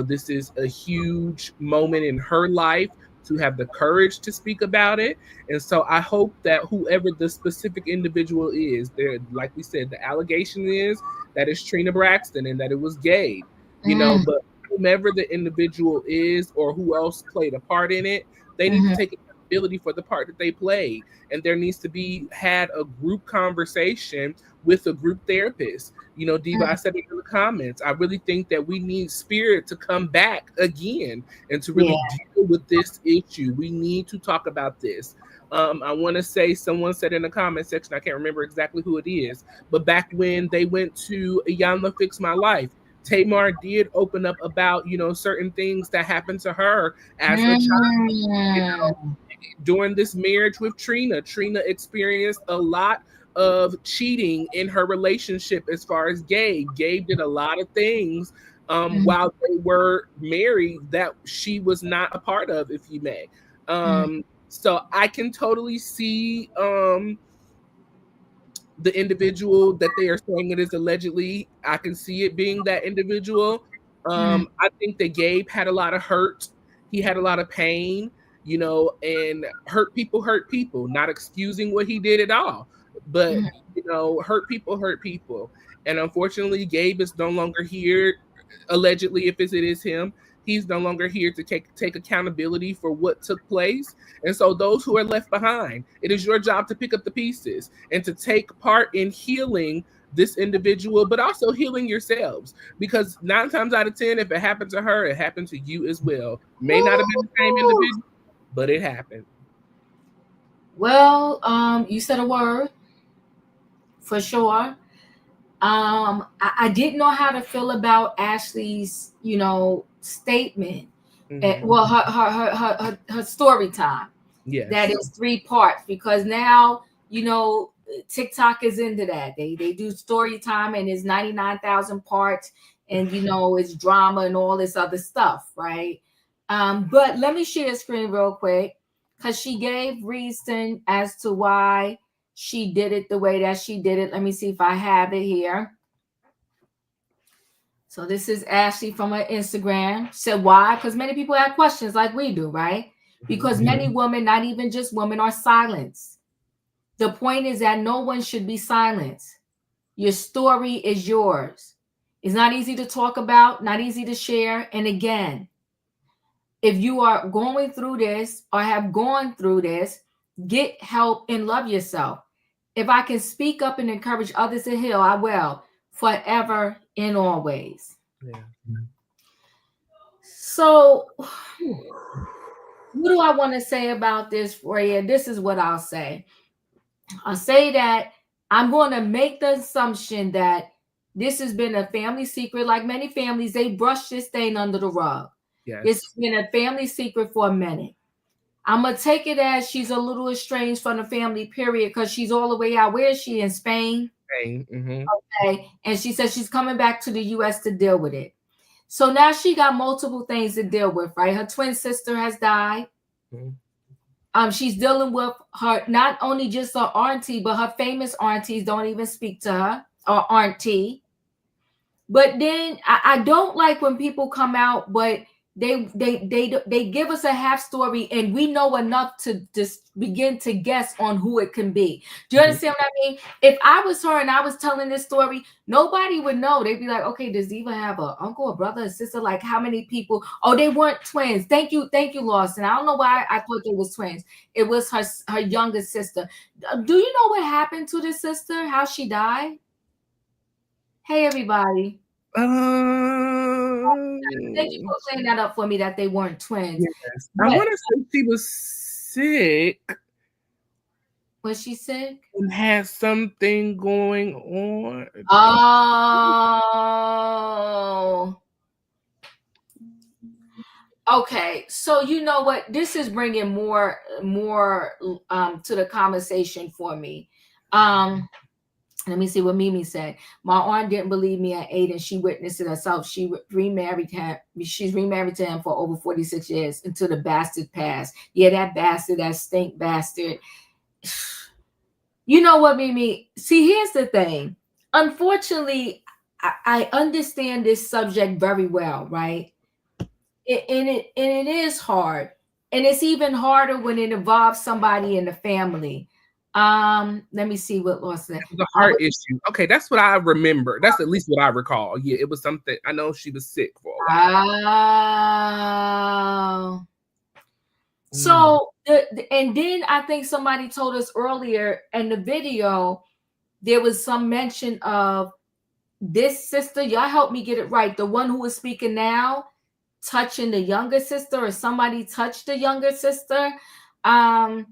This is a huge moment in her life to have the courage to speak about it. And so I hope that whoever the specific individual is, there, like we said, the allegation is that it's Trina Braxton and that it was Gabe, but whomever the individual is or who else played a part in it, they need to take accountability for the part that they played. And there needs to be had a group conversation with a group therapist. Diva, I said it in the comments, I really think that we need Spirit to come back again and to really deal with this issue. We need to talk about this. I want to say, someone said in the comment section, I can't remember exactly who it is, but back when they went to Iyanla Fix My Life, Tamar did open up about, certain things that happened to her as a child. During this marriage with Trina experienced a lot of cheating in her relationship as far as Gabe. Gabe did a lot of things while they were married that she was not a part of, if you may. So I can totally see the individual that they are saying it is allegedly. I can see it being that individual. I think that Gabe had a lot of hurt. He had a lot of pain, and hurt people, not excusing what he did at all. But, hurt people. And unfortunately, Gabe is no longer here, allegedly, if it is him. He's no longer here to take accountability for what took place. And so those who are left behind, it is your job to pick up the pieces and to take part in healing this individual, but also healing yourselves. Because 9 times out of 10, if it happened to her, it happened to you as well. May not have been the same individual, but it happened. Well, you said a word for sure. I didn't know how to feel about Ashlee's, statement. Well, her story time. Yes. That is 3 parts, because now, TikTok is into that. They do story time and it's 99,000 parts, and it's drama and all this other stuff, right? But let me share the screen real quick, because she gave reason as to why she did it the way that she did it. Let me see if I have it here. So this is Ashlee from her Instagram. Said why? Because many people have questions like we do, right? Because many women, not even just women, are silenced. The point is that no one should be silenced. Your story is yours. It's not easy to talk about, not easy to share. And again, if you are going through this or have gone through this, get help and love yourself. If I can speak up and encourage others to heal, I will, forever and always. Yeah. So, what do I want to say about this for you? This is what I'll say. I'll say that I'm going to make the assumption that this has been a family secret. Like many families, they brush this thing under the rug. Yes. It's been a family secret for a minute. I'm going to take it as she's a little estranged from the family, period, because she's all the way out. Where is she? In Spain? Spain. Mm-hmm. Okay. And she says she's coming back to the U.S. to deal with it. So now she got multiple things to deal with, right? Her twin sister has died. Mm-hmm. She's dealing with her, not only just her auntie, but her famous aunties don't even speak to her, or auntie. But then I don't like when people come out, but they give us a half story and we know enough to just begin to guess on who it can be. Do you understand what I mean? If I was her and I was telling this story, nobody would know. They'd be like, okay, does Diva have an uncle, a brother, a sister? Like, how many people? Oh, they weren't twins. Thank you, Lawson. I don't know why I thought they was twins. It was her younger sister. Do you know what happened to this sister? How she died? Hey, everybody. Thank you for clearing that up for me that they weren't twins. Yes. I want to say she was sick. Was she sick? And had something going on. Oh. Okay, so you know what? This is bringing more to the conversation for me. Let me see what Mimi said. My aunt didn't believe me at 8, and she witnessed it herself. She remarried him. She's remarried to him for over 46 years until the bastard passed. Yeah, that bastard, that stink bastard. You know what, Mimi? See, here's the thing. Unfortunately, I understand this subject very well, right? It is hard, and it's even harder when it involves somebody in the family. Let me see what Law said. It was a heart issue. Okay, that's what I remember. That's at least what I recall. Yeah, it was something. I know she was sick for a while. So, and then I think somebody told us earlier in the video, there was some mention of this sister. Y'all help me get it right. The one who is speaking now, touching the younger sister, or somebody touched the younger sister. All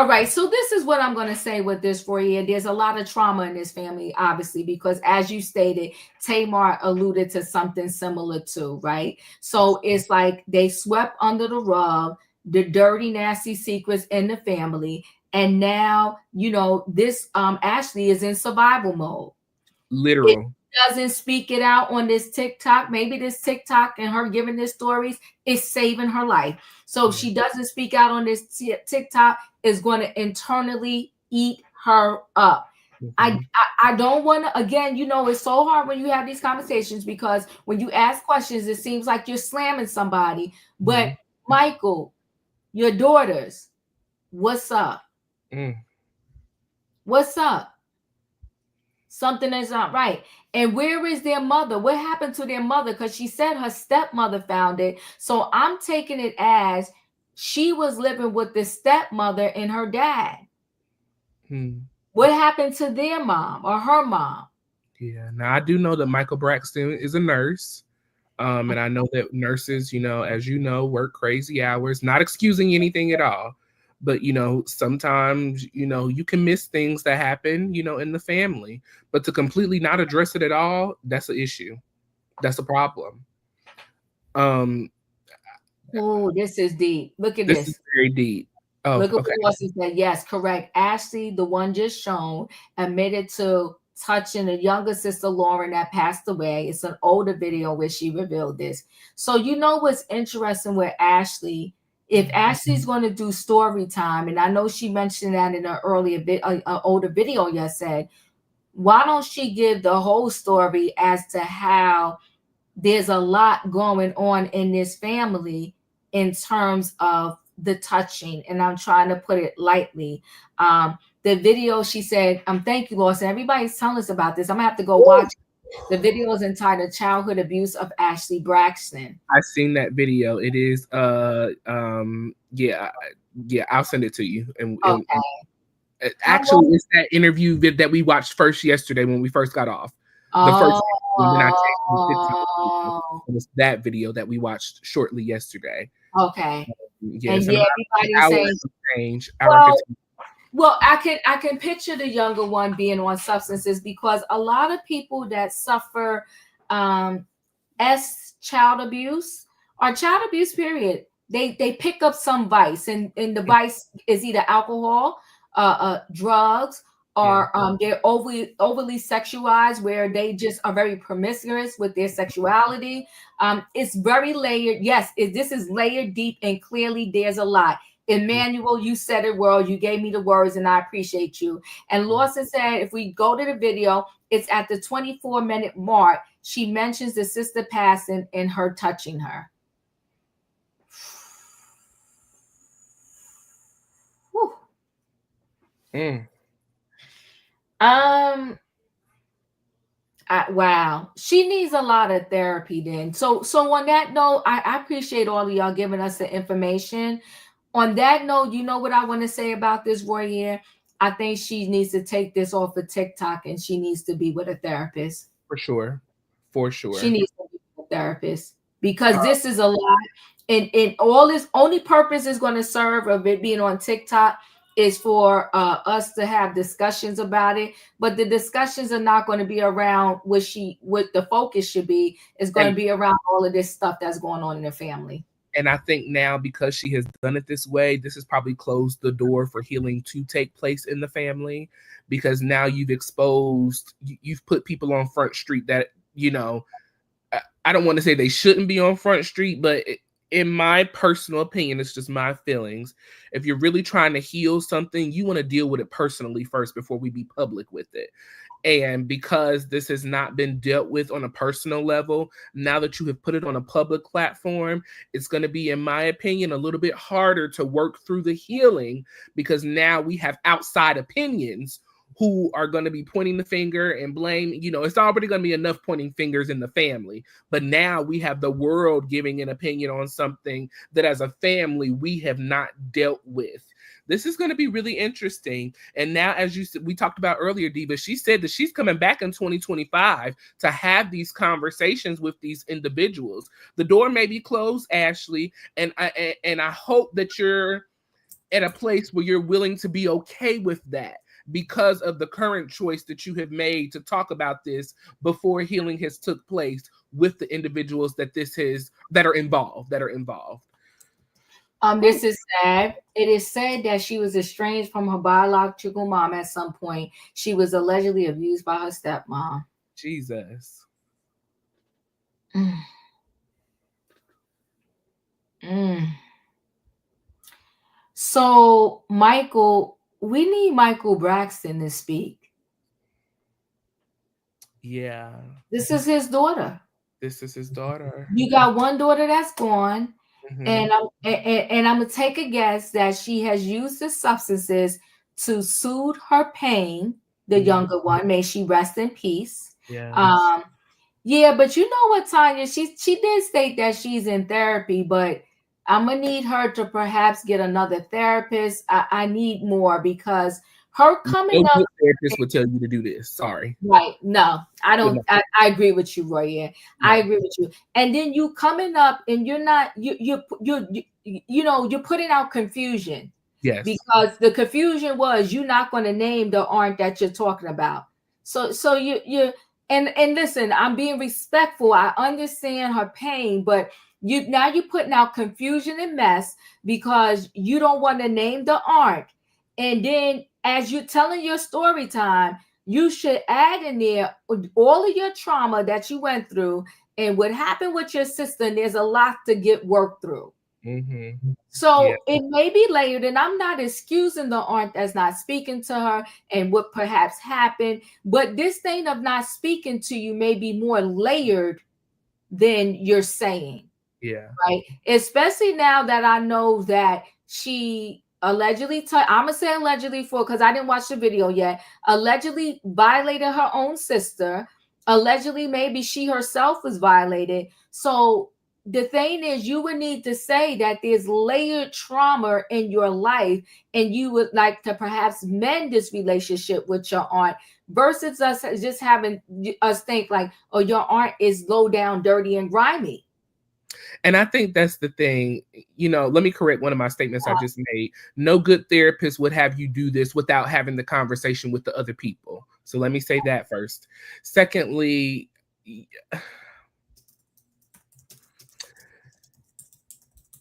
right, so this is what I'm going to say with this for you. There's a lot of trauma in this family, obviously, because as you stated, Tamar alluded to something similar too, right? So it's like they swept under the rug the dirty, nasty secrets in the family. And now, you know, this Ashlee is in survival mode. Literal. Doesn't speak it out on this TikTok. Maybe this TikTok and her giving this stories is saving her life. So if she doesn't speak out on this TikTok, is going to internally eat her up. I don't want to, again, you know, it's so hard when you have these conversations because when you ask questions, it seems like you're slamming somebody. But Michael, your daughters, what's up? What's up? Something is not right. And where is their mother? What happened to their mother? Because she said her stepmother found it. So I'm taking it as she was living with the stepmother and her dad. What happened to their mom or her mom? Yeah. Now I do know that Michael Braxton is a nurse. And I know that nurses, you know, as you know, work crazy hours, not excusing anything at all. But, you know, sometimes, you know, you can miss things that happen, you know, in the family. But to completely not address it at all, that's an issue. That's a problem. Oh, this is deep. Look at this. This is very deep. Oh, look at okay. what Lawson said. Yes, correct. Ashlee, the one just shown, admitted to touching a younger sister, Lauren, that passed away. It's an older video where she revealed this. So you know what's interesting with Ashlee? If Ashlee's going to do story time, and I know she mentioned that in an earlier older video, you said, why don't she give the whole story as to how there's a lot going on in this family in terms of the touching, and I'm trying to put it lightly. The video, she said, thank you, Lawson. Everybody's telling us about this. I'm gonna have to go watch. The video is entitled Childhood Abuse of Ashlee Braxton. I've seen that video. It is yeah, I'll send it to you. And actually, it's that interview that we watched first yesterday when we first got off. The first it was that video that we watched shortly yesterday. Okay. Yes, and yeah, everybody's saying well, I can picture the younger one being on substances because a lot of people that suffer child abuse or child abuse period, they pick up some vice, and the vice is either alcohol, drugs, or they're overly sexualized, where they just are very promiscuous with their sexuality. It's very layered. Yes, this is layered deep, and clearly there's a lot. Emmanuel, you said it well. You gave me the words, and I appreciate you. And Lawson said, if we go to the video, it's at the 24-minute mark. She mentions the sister passing and her touching her. Wow, she needs a lot of therapy then. So on that note, I appreciate all of y'all giving us the information. On that note, you know what I want to say about this Royaire? I think she needs to take this off of TikTok and she needs to be with a therapist. For sure. For She sure. needs to be a therapist because this is a lot. And all this only purpose is going to serve of it being on TikTok is for us to have discussions about it. But the discussions are not going to be around what the focus should be. It's going to be around all of this stuff that's going on in the family. And I think now, because she has done it this way, this has probably closed the door for healing to take place in the family, because now you've put people on Front Street that, you know, I don't want to say they shouldn't be on Front Street, but in my personal opinion, it's just my feelings. If you're really trying to heal something, you want to deal with it personally first before we be public with it. And because this has not been dealt with on a personal level, now that you have put it on a public platform, it's going to be, in my opinion, a little bit harder to work through the healing, because now we have outside opinions who are going to be pointing the finger and blame. You know, it's already going to be enough pointing fingers in the family, but now we have the world giving an opinion on something that as a family we have not dealt with. This is going to be really interesting. And now, as we talked about earlier, Diva, she said that she's coming back in 2025 to have these conversations with these individuals. The door may be closed, Ashlee, and I hope that you're at a place where you're willing to be okay with that, because of the current choice that you have made to talk about this before healing has took place with the individuals that are involved. This is sad. It is said that she was estranged from her biological mom at some point. She was allegedly abused by her stepmom. Jesus. So, Michael, we need Michael Braxton to speak. Yeah. This is his daughter. You got one daughter that's gone. Mm-hmm. And I'm gonna take a guess that she has used the substances to soothe her pain. The younger one, may she rest in peace. Yeah. Yeah, but you know what, Tanya? She did state that she's in therapy, but I'm gonna need her to perhaps get another therapist. I need more, because her coming up. Therapist would tell you to do this. Sorry. Right. No, I don't. I agree with you, Royaire. No. I agree with you. And then you coming up and you're not, you're putting out confusion. Yes. Because the confusion was you're not going to name the aunt that you're talking about. So you and listen, I'm being respectful. I understand her pain, but you're putting out confusion and mess because you don't want to name the aunt. And then as you're telling your story time, you should add in there all of your trauma that you went through and what happened with your sister. And there's a lot to get worked through. Mm-hmm. So it may be layered, and I'm not excusing the aunt that's not speaking to her and what perhaps happened, but this thing of not speaking to you may be more layered than you're saying. Yeah. Right. Especially now that I know that she allegedly, I'm going to say allegedly because I didn't watch the video yet, allegedly violated her own sister. Allegedly, maybe she herself was violated. So the thing is, you would need to say that there's layered trauma in your life, and you would like to perhaps mend this relationship with your aunt versus us just having us think like, oh, your aunt is low down, dirty, and grimy. And I think that's the thing. Let me correct one of my statements I just made. No good therapist would have you do this without having the conversation with the other people. So let me say that first. Secondly,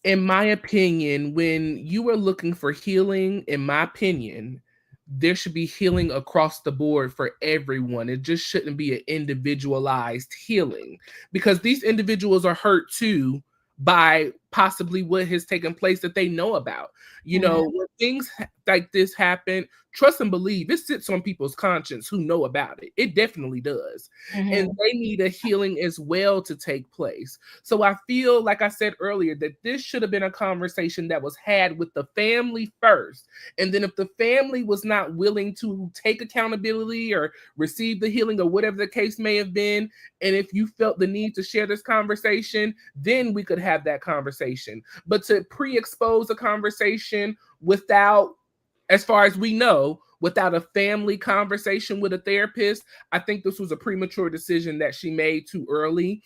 in my opinion, when you are looking for healing, in my opinion, there should be healing across the board for everyone. It just shouldn't be an individualized healing, because these individuals are hurt too by possibly what has taken place that they know about. When things like this happen, trust and believe, it sits on people's conscience who know about it. It definitely does. Mm-hmm. And they need a healing as well to take place. So I feel, like I said earlier, that this should have been a conversation that was had with the family first. And then if the family was not willing to take accountability or receive the healing or whatever the case may have been, and if you felt the need to share this conversation, then we could have that conversation. But to pre-expose a conversation without, as far as we know, without a family conversation with a therapist, I think this was a premature decision that she made too early.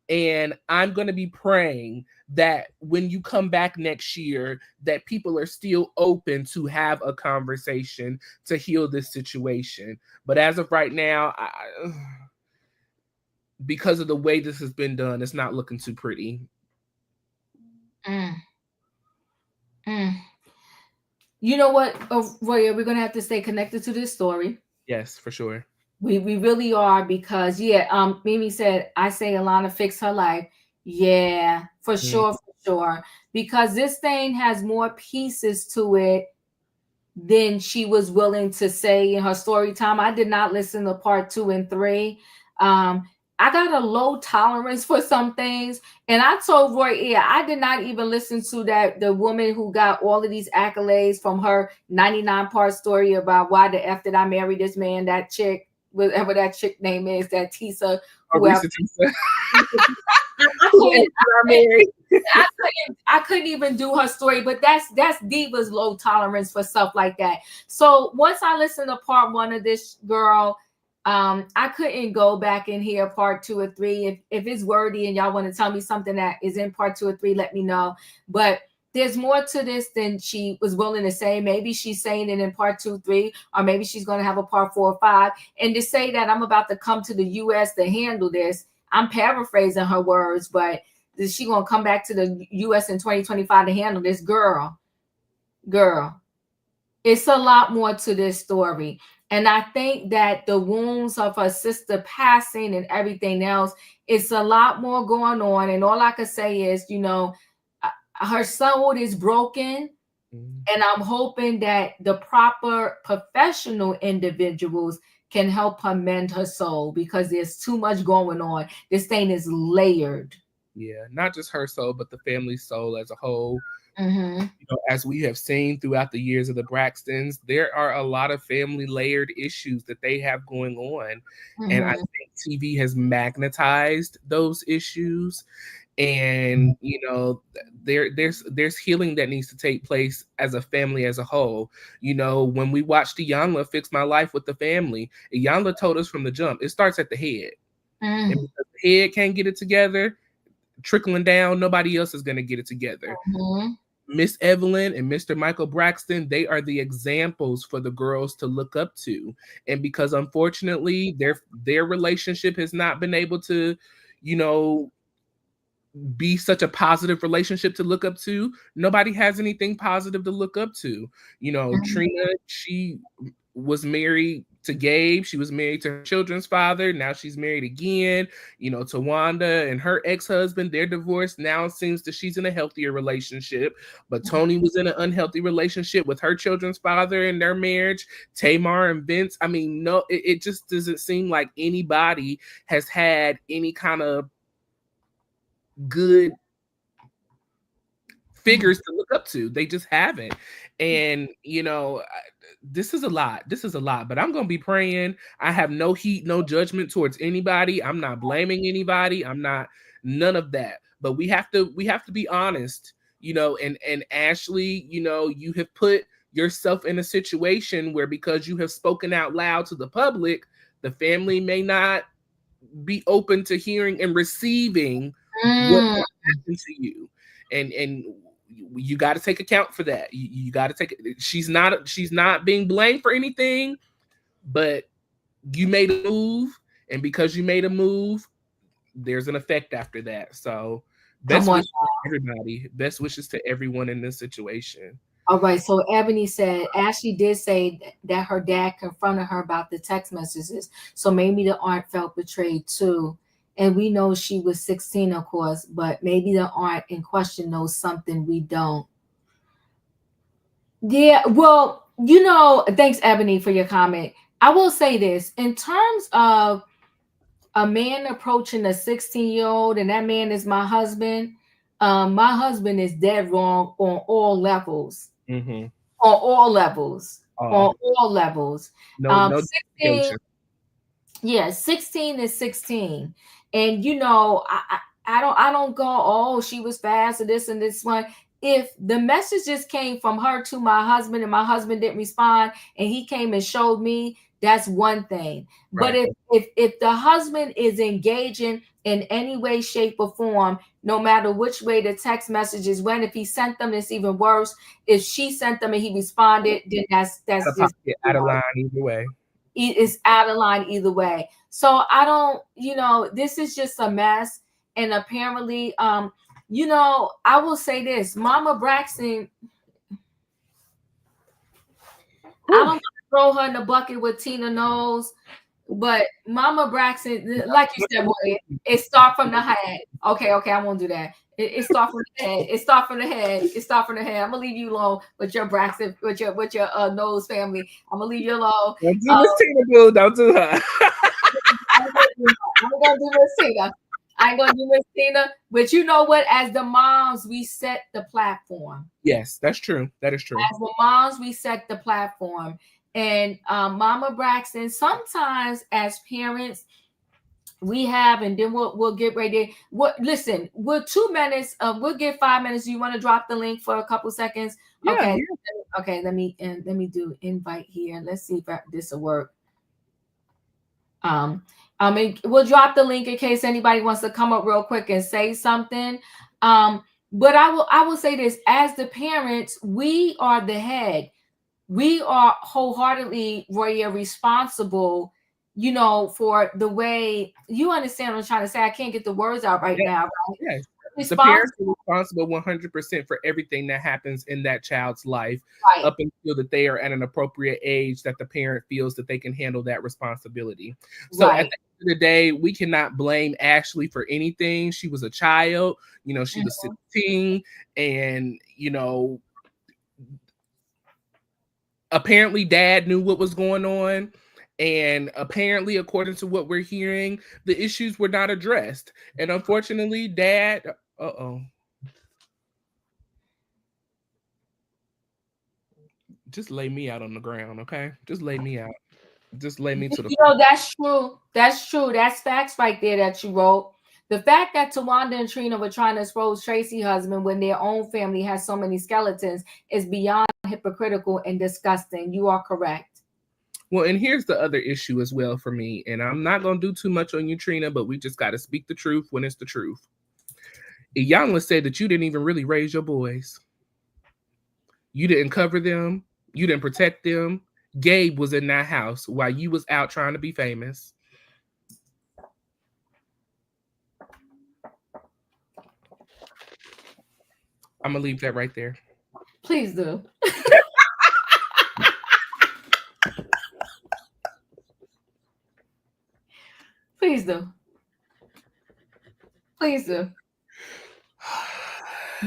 And I'm going to be praying that when you come back next year, that people are still open to have a conversation to heal this situation. But as of right now, because of the way this has been done, it's not looking too pretty. You know what, Roya, we're going to have to stay connected to this story. Yes, for sure. We really are, because Mimi said, I say Alana fix her life. Yeah, for sure, because this thing has more pieces to it than she was willing to say in her story time. I did not listen to part 2 and 3. I got a low tolerance for some things, and I told Roy, I did not even listen to the woman who got all of these accolades from her 99-part story about why the F did I marry this man, that chick, whatever that chick name is, that Tisa, whoever. I couldn't even do her story, but that's Diva's low tolerance for stuff like that. So once I listened to part 1 of this girl, I couldn't go back and hear part 2 or 3. If it's wordy and y'all want to tell me something that is in part 2 or 3, let me know. But there's more to this than she was willing to say. Maybe she's saying it in part 2, 3, or maybe she's going to have a part 4 or 5. And to say that I'm about to come to the U.S. to handle this, I'm paraphrasing her words, but is she going to come back to the U.S. in 2025 to handle this? Girl, it's a lot more to this story. And I think that the wounds of her sister passing and everything else, it's a lot more going on. And all I can say is, her soul is broken. And I'm hoping that the proper professional individuals can help her mend her soul, because there's too much going on. This thing is layered. Yeah, not just her soul, but the family's soul as a whole. As we have seen throughout the years of the Braxtons, there are a lot of family layered issues that they have going on. And I think TV has magnetized those issues. And there's healing that needs to take place as a family as a whole. When we watched Iyanla fix my life with the family, Iyanla told us from the jump, it starts at the head. And because the head can't get it together, trickling down, nobody else is going to get it together. Miss Evelyn and Mr. Michael Braxton, they are the examples for the girls to look up to. And because unfortunately their relationship has not been able to, be such a positive relationship to look up to, nobody has anything positive to look up to. Trina, she was married to Gabe. She was married to her children's father. Now she's married again. Tawanda and her ex-husband, they're divorced. Now it seems that she's in a healthier relationship. But Tony was in an unhealthy relationship with her children's father in their marriage. Tamar and Vince. I mean, no, it just doesn't seem like anybody has had any kind of good figures to look up to. They just haven't. And this is a lot, but I'm gonna be praying. I have no heat, no judgment towards anybody. I'm not blaming anybody. I'm not none of that. But we have to be honest, and Ashlee, you have put yourself in a situation where, because you have spoken out loud to the public, the family may not be open to hearing and receiving what happened to you. And you got to take account for that. You got to take it. She's not being blamed for anything, but you made a move, and because you made a move, there's an effect after that. So best wishes to everybody. Best wishes to everyone in this situation. All right. So Ebony said Ashlee did say that her dad confronted her about the text messages. So maybe the aunt felt betrayed too. And we know she was 16, of course, but maybe the aunt in question knows something we don't. Yeah, well, thanks, Ebony, for your comment. I will say this. In terms of a man approaching a 16-year-old, and that man is my husband is dead wrong on all levels. On all levels. On all levels. No 16, yeah, 16 is 16. And I don't go, oh, she was fast or this and this one. if the messages came from her to my husband and my husband didn't respond and he came and showed me, that's one thing. But Right. if the husband is engaging in any way, shape, or form, no matter which way the text messages went, if he sent them, it's even worse. If she sent them and he responded, then that's just Out of line either way. it's out of line either way. So I don't, this is just a mess. And apparently, I will say this, Mama Braxton, I don't want to throw her in the bucket with Tina Knowles, but Mama Braxton, like you said, boy, it start from the head. Okay, I won't do that. It start from the head. It start from the head. It start from the head. I'm gonna leave you alone with your Braxton, with your Knowles family. I'm gonna leave you alone. Don't do Miss Tina, boo. Don't do her. I'm gonna do Miss Tina. I ain't gonna do Miss Tina. But you know what? As the moms, we set the platform. Yes, that's true. That is true. As the moms, we set the platform. And Mama Braxton, sometimes as parents, we have, and then we'll get ready. Listen, we're 2 minutes. We'll get 5 minutes. You want to drop the link for a couple seconds? Yeah, okay. yeah. Okay. Let me do invite here. Let's see if this will work. We'll drop the link in case anybody wants to come up real quick and say something. But I will say this: as the parents, we are the head. We are wholeheartedly, Royaire, responsible, for the way, you understand what I'm trying to say. I can't get the words out right now. Right? Yes. The parents are responsible 100% for everything that happens in that child's life, right, up until that they are at an appropriate age that the parent feels that they can handle that responsibility. So right. at the end of the day, we cannot blame Ashlee for anything. She was a child, she was 16, and apparently dad knew what was going on, and apparently, according to what we're hearing, the issues were not addressed, and unfortunately dad just lay me out on the ground. Okay, just lay me out. Just lay me to the That's true. That's facts right there that you wrote. The fact that Tawanda and Trina were trying to expose Tracy's husband when their own family has so many skeletons is beyond hypocritical and disgusting. You are correct. Well, and here's the other issue as well for me, and I'm not going to do too much on you, Trina, but we just got to speak the truth when it's the truth. Iyanla said that you didn't even really raise your boys. You didn't cover them. You didn't protect them. Gabe was in that house while you was out trying to be famous. I'm going to leave that right there. Please do. Please do. Please do.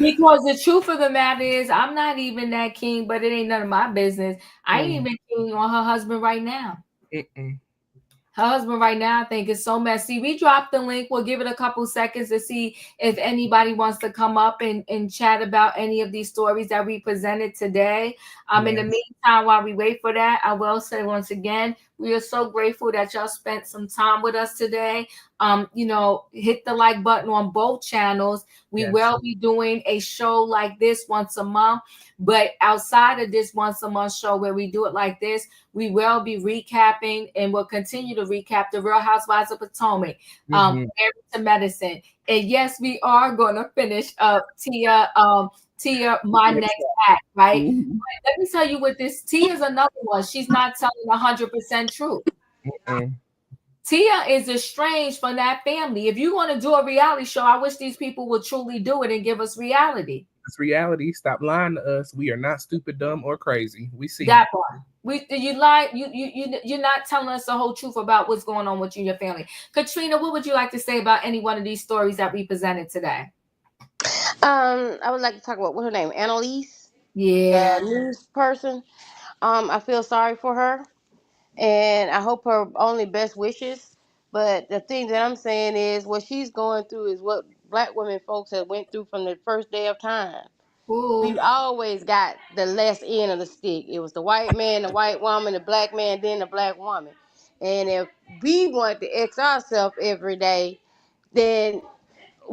Because the truth of the matter is, I'm not even that king, but it ain't none of my business. I ain't even king on her husband right now. Her husband right now, I think, is so messy. We dropped the link. We'll give it a couple seconds to see if anybody wants to come up and chat about any of these stories that we presented today. In the meantime, while we wait for that, I will say once again, we are so grateful that y'all spent some time with us today. Hit the like button on both channels. We will be doing a show like this once a month, but outside of this once a month show where we do it like this, we will be recapping and we'll continue to recap the Real Housewives of Potomac, Married to Medicine. And yes, we are going to finish up Tia, my next act, right? But let me tell you what this, Tia is another one. She's not telling 100% truth. Tia is estranged from that family. If you want to do a reality show, I wish these people would truly do it and give us reality. It's reality. Stop lying to us. We are not stupid, dumb, or crazy. We see that part. You're not telling us the whole truth about what's going on with you and your family. Katrina, what would you like to say about any one of these stories that we presented today? I would like to talk about, what's her name? Annalisa? Yeah. The news person. I feel sorry for her, and I hope her only best wishes. But the thing that I'm saying is, what she's going through is what black women folks have went through from the first day of time. We've always got the less end of the stick. It was the white man, the white woman, the black man, then the black woman. And if we want to X ourselves every day, then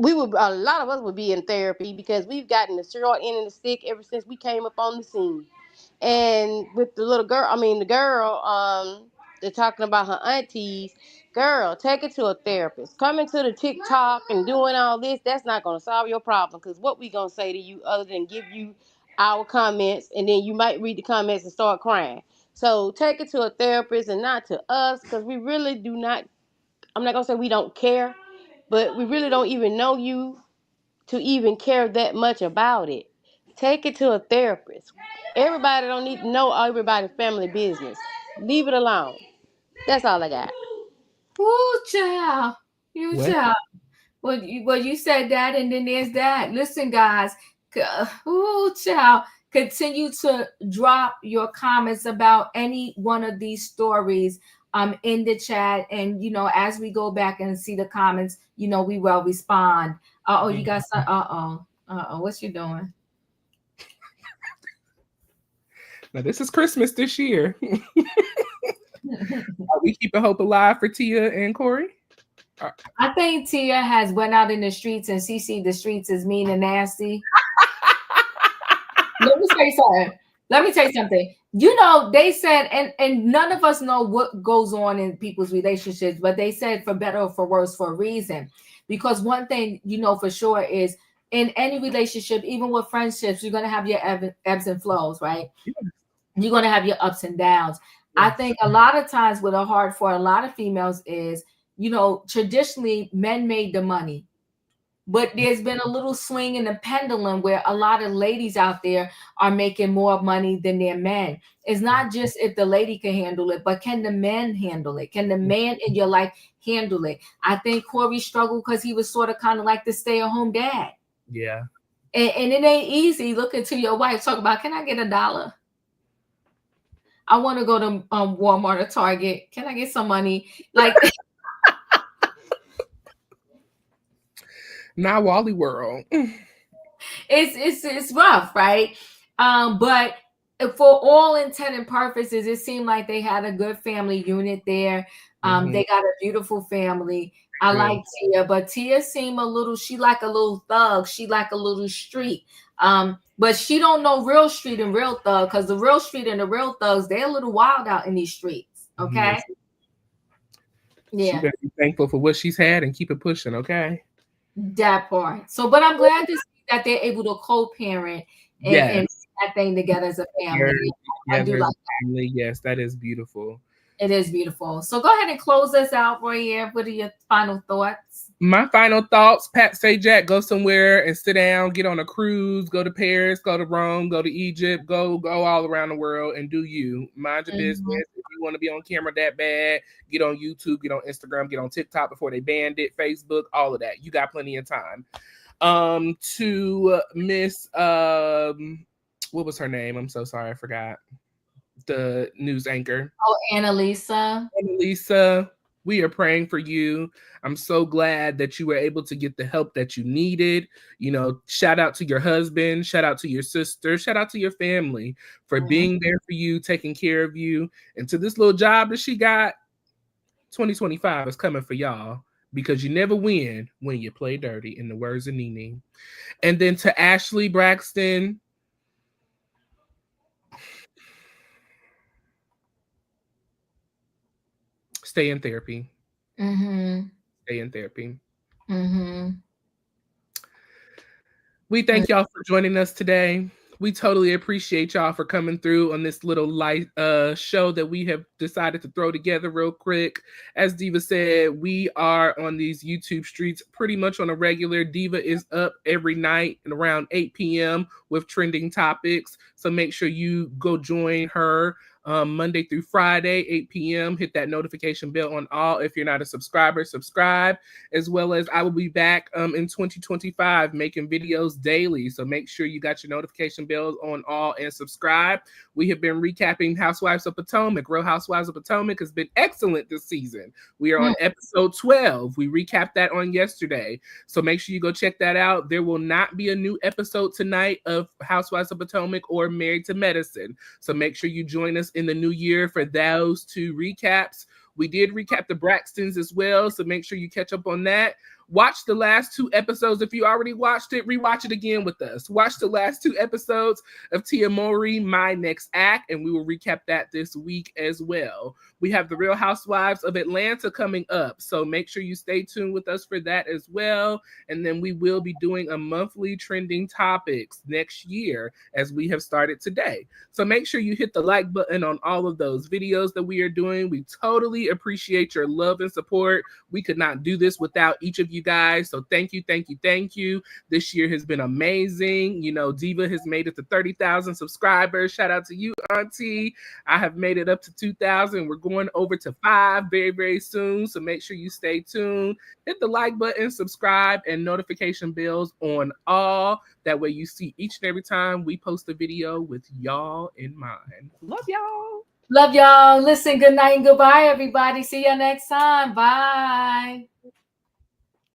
a lot of us would be in therapy because we've gotten the short end of the stick ever since we came up on the scene. And with the little girl, the girl, they're talking about her aunties. Girl, take it to a therapist. Coming to the TikTok and doing all this, that's not going to solve your problem. Because what we going to say to you other than give you our comments, and then you might read the comments and start crying. So take it to a therapist and not to us, because we really do not, I'm not going to say we don't care, but we really don't even know you to even care that much about it. Take it to a therapist. Everybody don't need to know everybody's family business. Leave it alone. That's all I got. Ooh, child. You What? child. Well, you said that, and then there's that. Listen, guys. Ooh, child. Continue to drop your comments about any one of these stories in the chat. And, as we go back and see the comments, we will respond. Uh-oh, you got some. Uh-oh. What you doing? Now, this is Christmas this year. Are we keeping hope alive for Tia and Corey? I think Tia has went out in the streets and she see the streets as mean and nasty. Let me tell you something. They said, and none of us know what goes on in people's relationships, but they said for better or for worse for a reason. Because one thing for sure is in any relationship, even with friendships, you're going to have your ebbs and flows, right? Yeah. You're going to have your ups and downs. Yes. I think a lot of times what are hard for a lot of females is, traditionally men made the money. But there's been a little swing in the pendulum where a lot of ladies out there are making more money than their men. It's not just if the lady can handle it, but can the man handle it? Can the man in your life handle it? I think Corey struggled because he was sort of kind of like the stay-at-home dad. Yeah. And it ain't easy looking to your wife, talk about, can I get $1? I want to go to Walmart or Target. Can I get some money? Like... Not Wally World. It's rough, right? But for all intent and purposes, it seemed like they had a good family unit there. They got a beautiful family. I like Tia, but Tia seemed she like a little thug. She like a little street. But she don't know real street and real thug, because the real street and the real thugs, they're a little wild out in these streets. Okay. She better be thankful for what she's had and keep it pushing, okay? That part. So, but I'm glad to see that they're able to co-parent and that thing together as a family. I do like that. Yes, that is beautiful. It is beautiful. So go ahead and close us out, Royaire. What are your final thoughts? My final thoughts, Pat Sajak, go somewhere and sit down, get on a cruise, go to Paris, go to Rome, go to Egypt, go all around the world and do you. Mind your business. If you want to be on camera that bad, get on YouTube, get on Instagram, get on TikTok before they banned it, Facebook, all of that. You got plenty of time. To Miss, what was her name? I'm so sorry, I forgot. The news anchor. Oh, Annalisa. Annalisa, we are praying for you. I'm so glad that you were able to get the help that you needed. Shout out to your husband, shout out to your sister, shout out to your family for being there for you, taking care of you. And to this little job that she got, 2025 is coming for y'all, because you never win when you play dirty, in the words of Nene. And then to Ashlee, Braxton, stay in therapy. Stay in therapy. We thank y'all for joining us today. We totally appreciate y'all for coming through on this little light show that we have decided to throw together real quick. As Diva said, we are on these YouTube streets pretty much on a regular. Diva is up every night at around 8 p.m. with trending topics. So make sure you go join her Monday through Friday, 8 p.m. Hit that notification bell on all. If you're not a subscriber, subscribe. As well as I will be back in 2025 making videos daily. So make sure you got your notification bells on all and subscribe. We have been recapping Housewives of Potomac. Real Housewives of Potomac has been excellent this season. We are on episode 12. We recapped that on yesterday. So make sure you go check that out. There will not be a new episode tonight of Housewives of Potomac or Married to Medicine. So make sure you join us in the new year for those two recaps. We did recap the Braxtons as well, so make sure you catch up on that. Watch the last 2 episodes. If you already watched it, rewatch it again with us. Watch the last 2 episodes of Tia Mowry, My Next Act, and we will recap that this week as well. We have the Real Housewives of Atlanta coming up, so make sure you stay tuned with us for that as well. And then we will be doing a monthly trending topics next year as we have started today. So make sure you hit the like button on all of those videos that we are doing. We totally appreciate your love and support. We could not do this without each of you guys. So thank you, thank you, thank you. This year has been amazing. You know, Diva has made it to 30,000 subscribers. Shout out to you, Auntie. I have made it up to 2,000. We're going over to 5 very, very soon. So make sure you stay tuned. Hit the like button, subscribe, and notification bells on all. That way you see each and every time we post a video with y'all in mind. Love y'all. Love y'all. Listen, good night and goodbye, everybody. See you next time. Bye.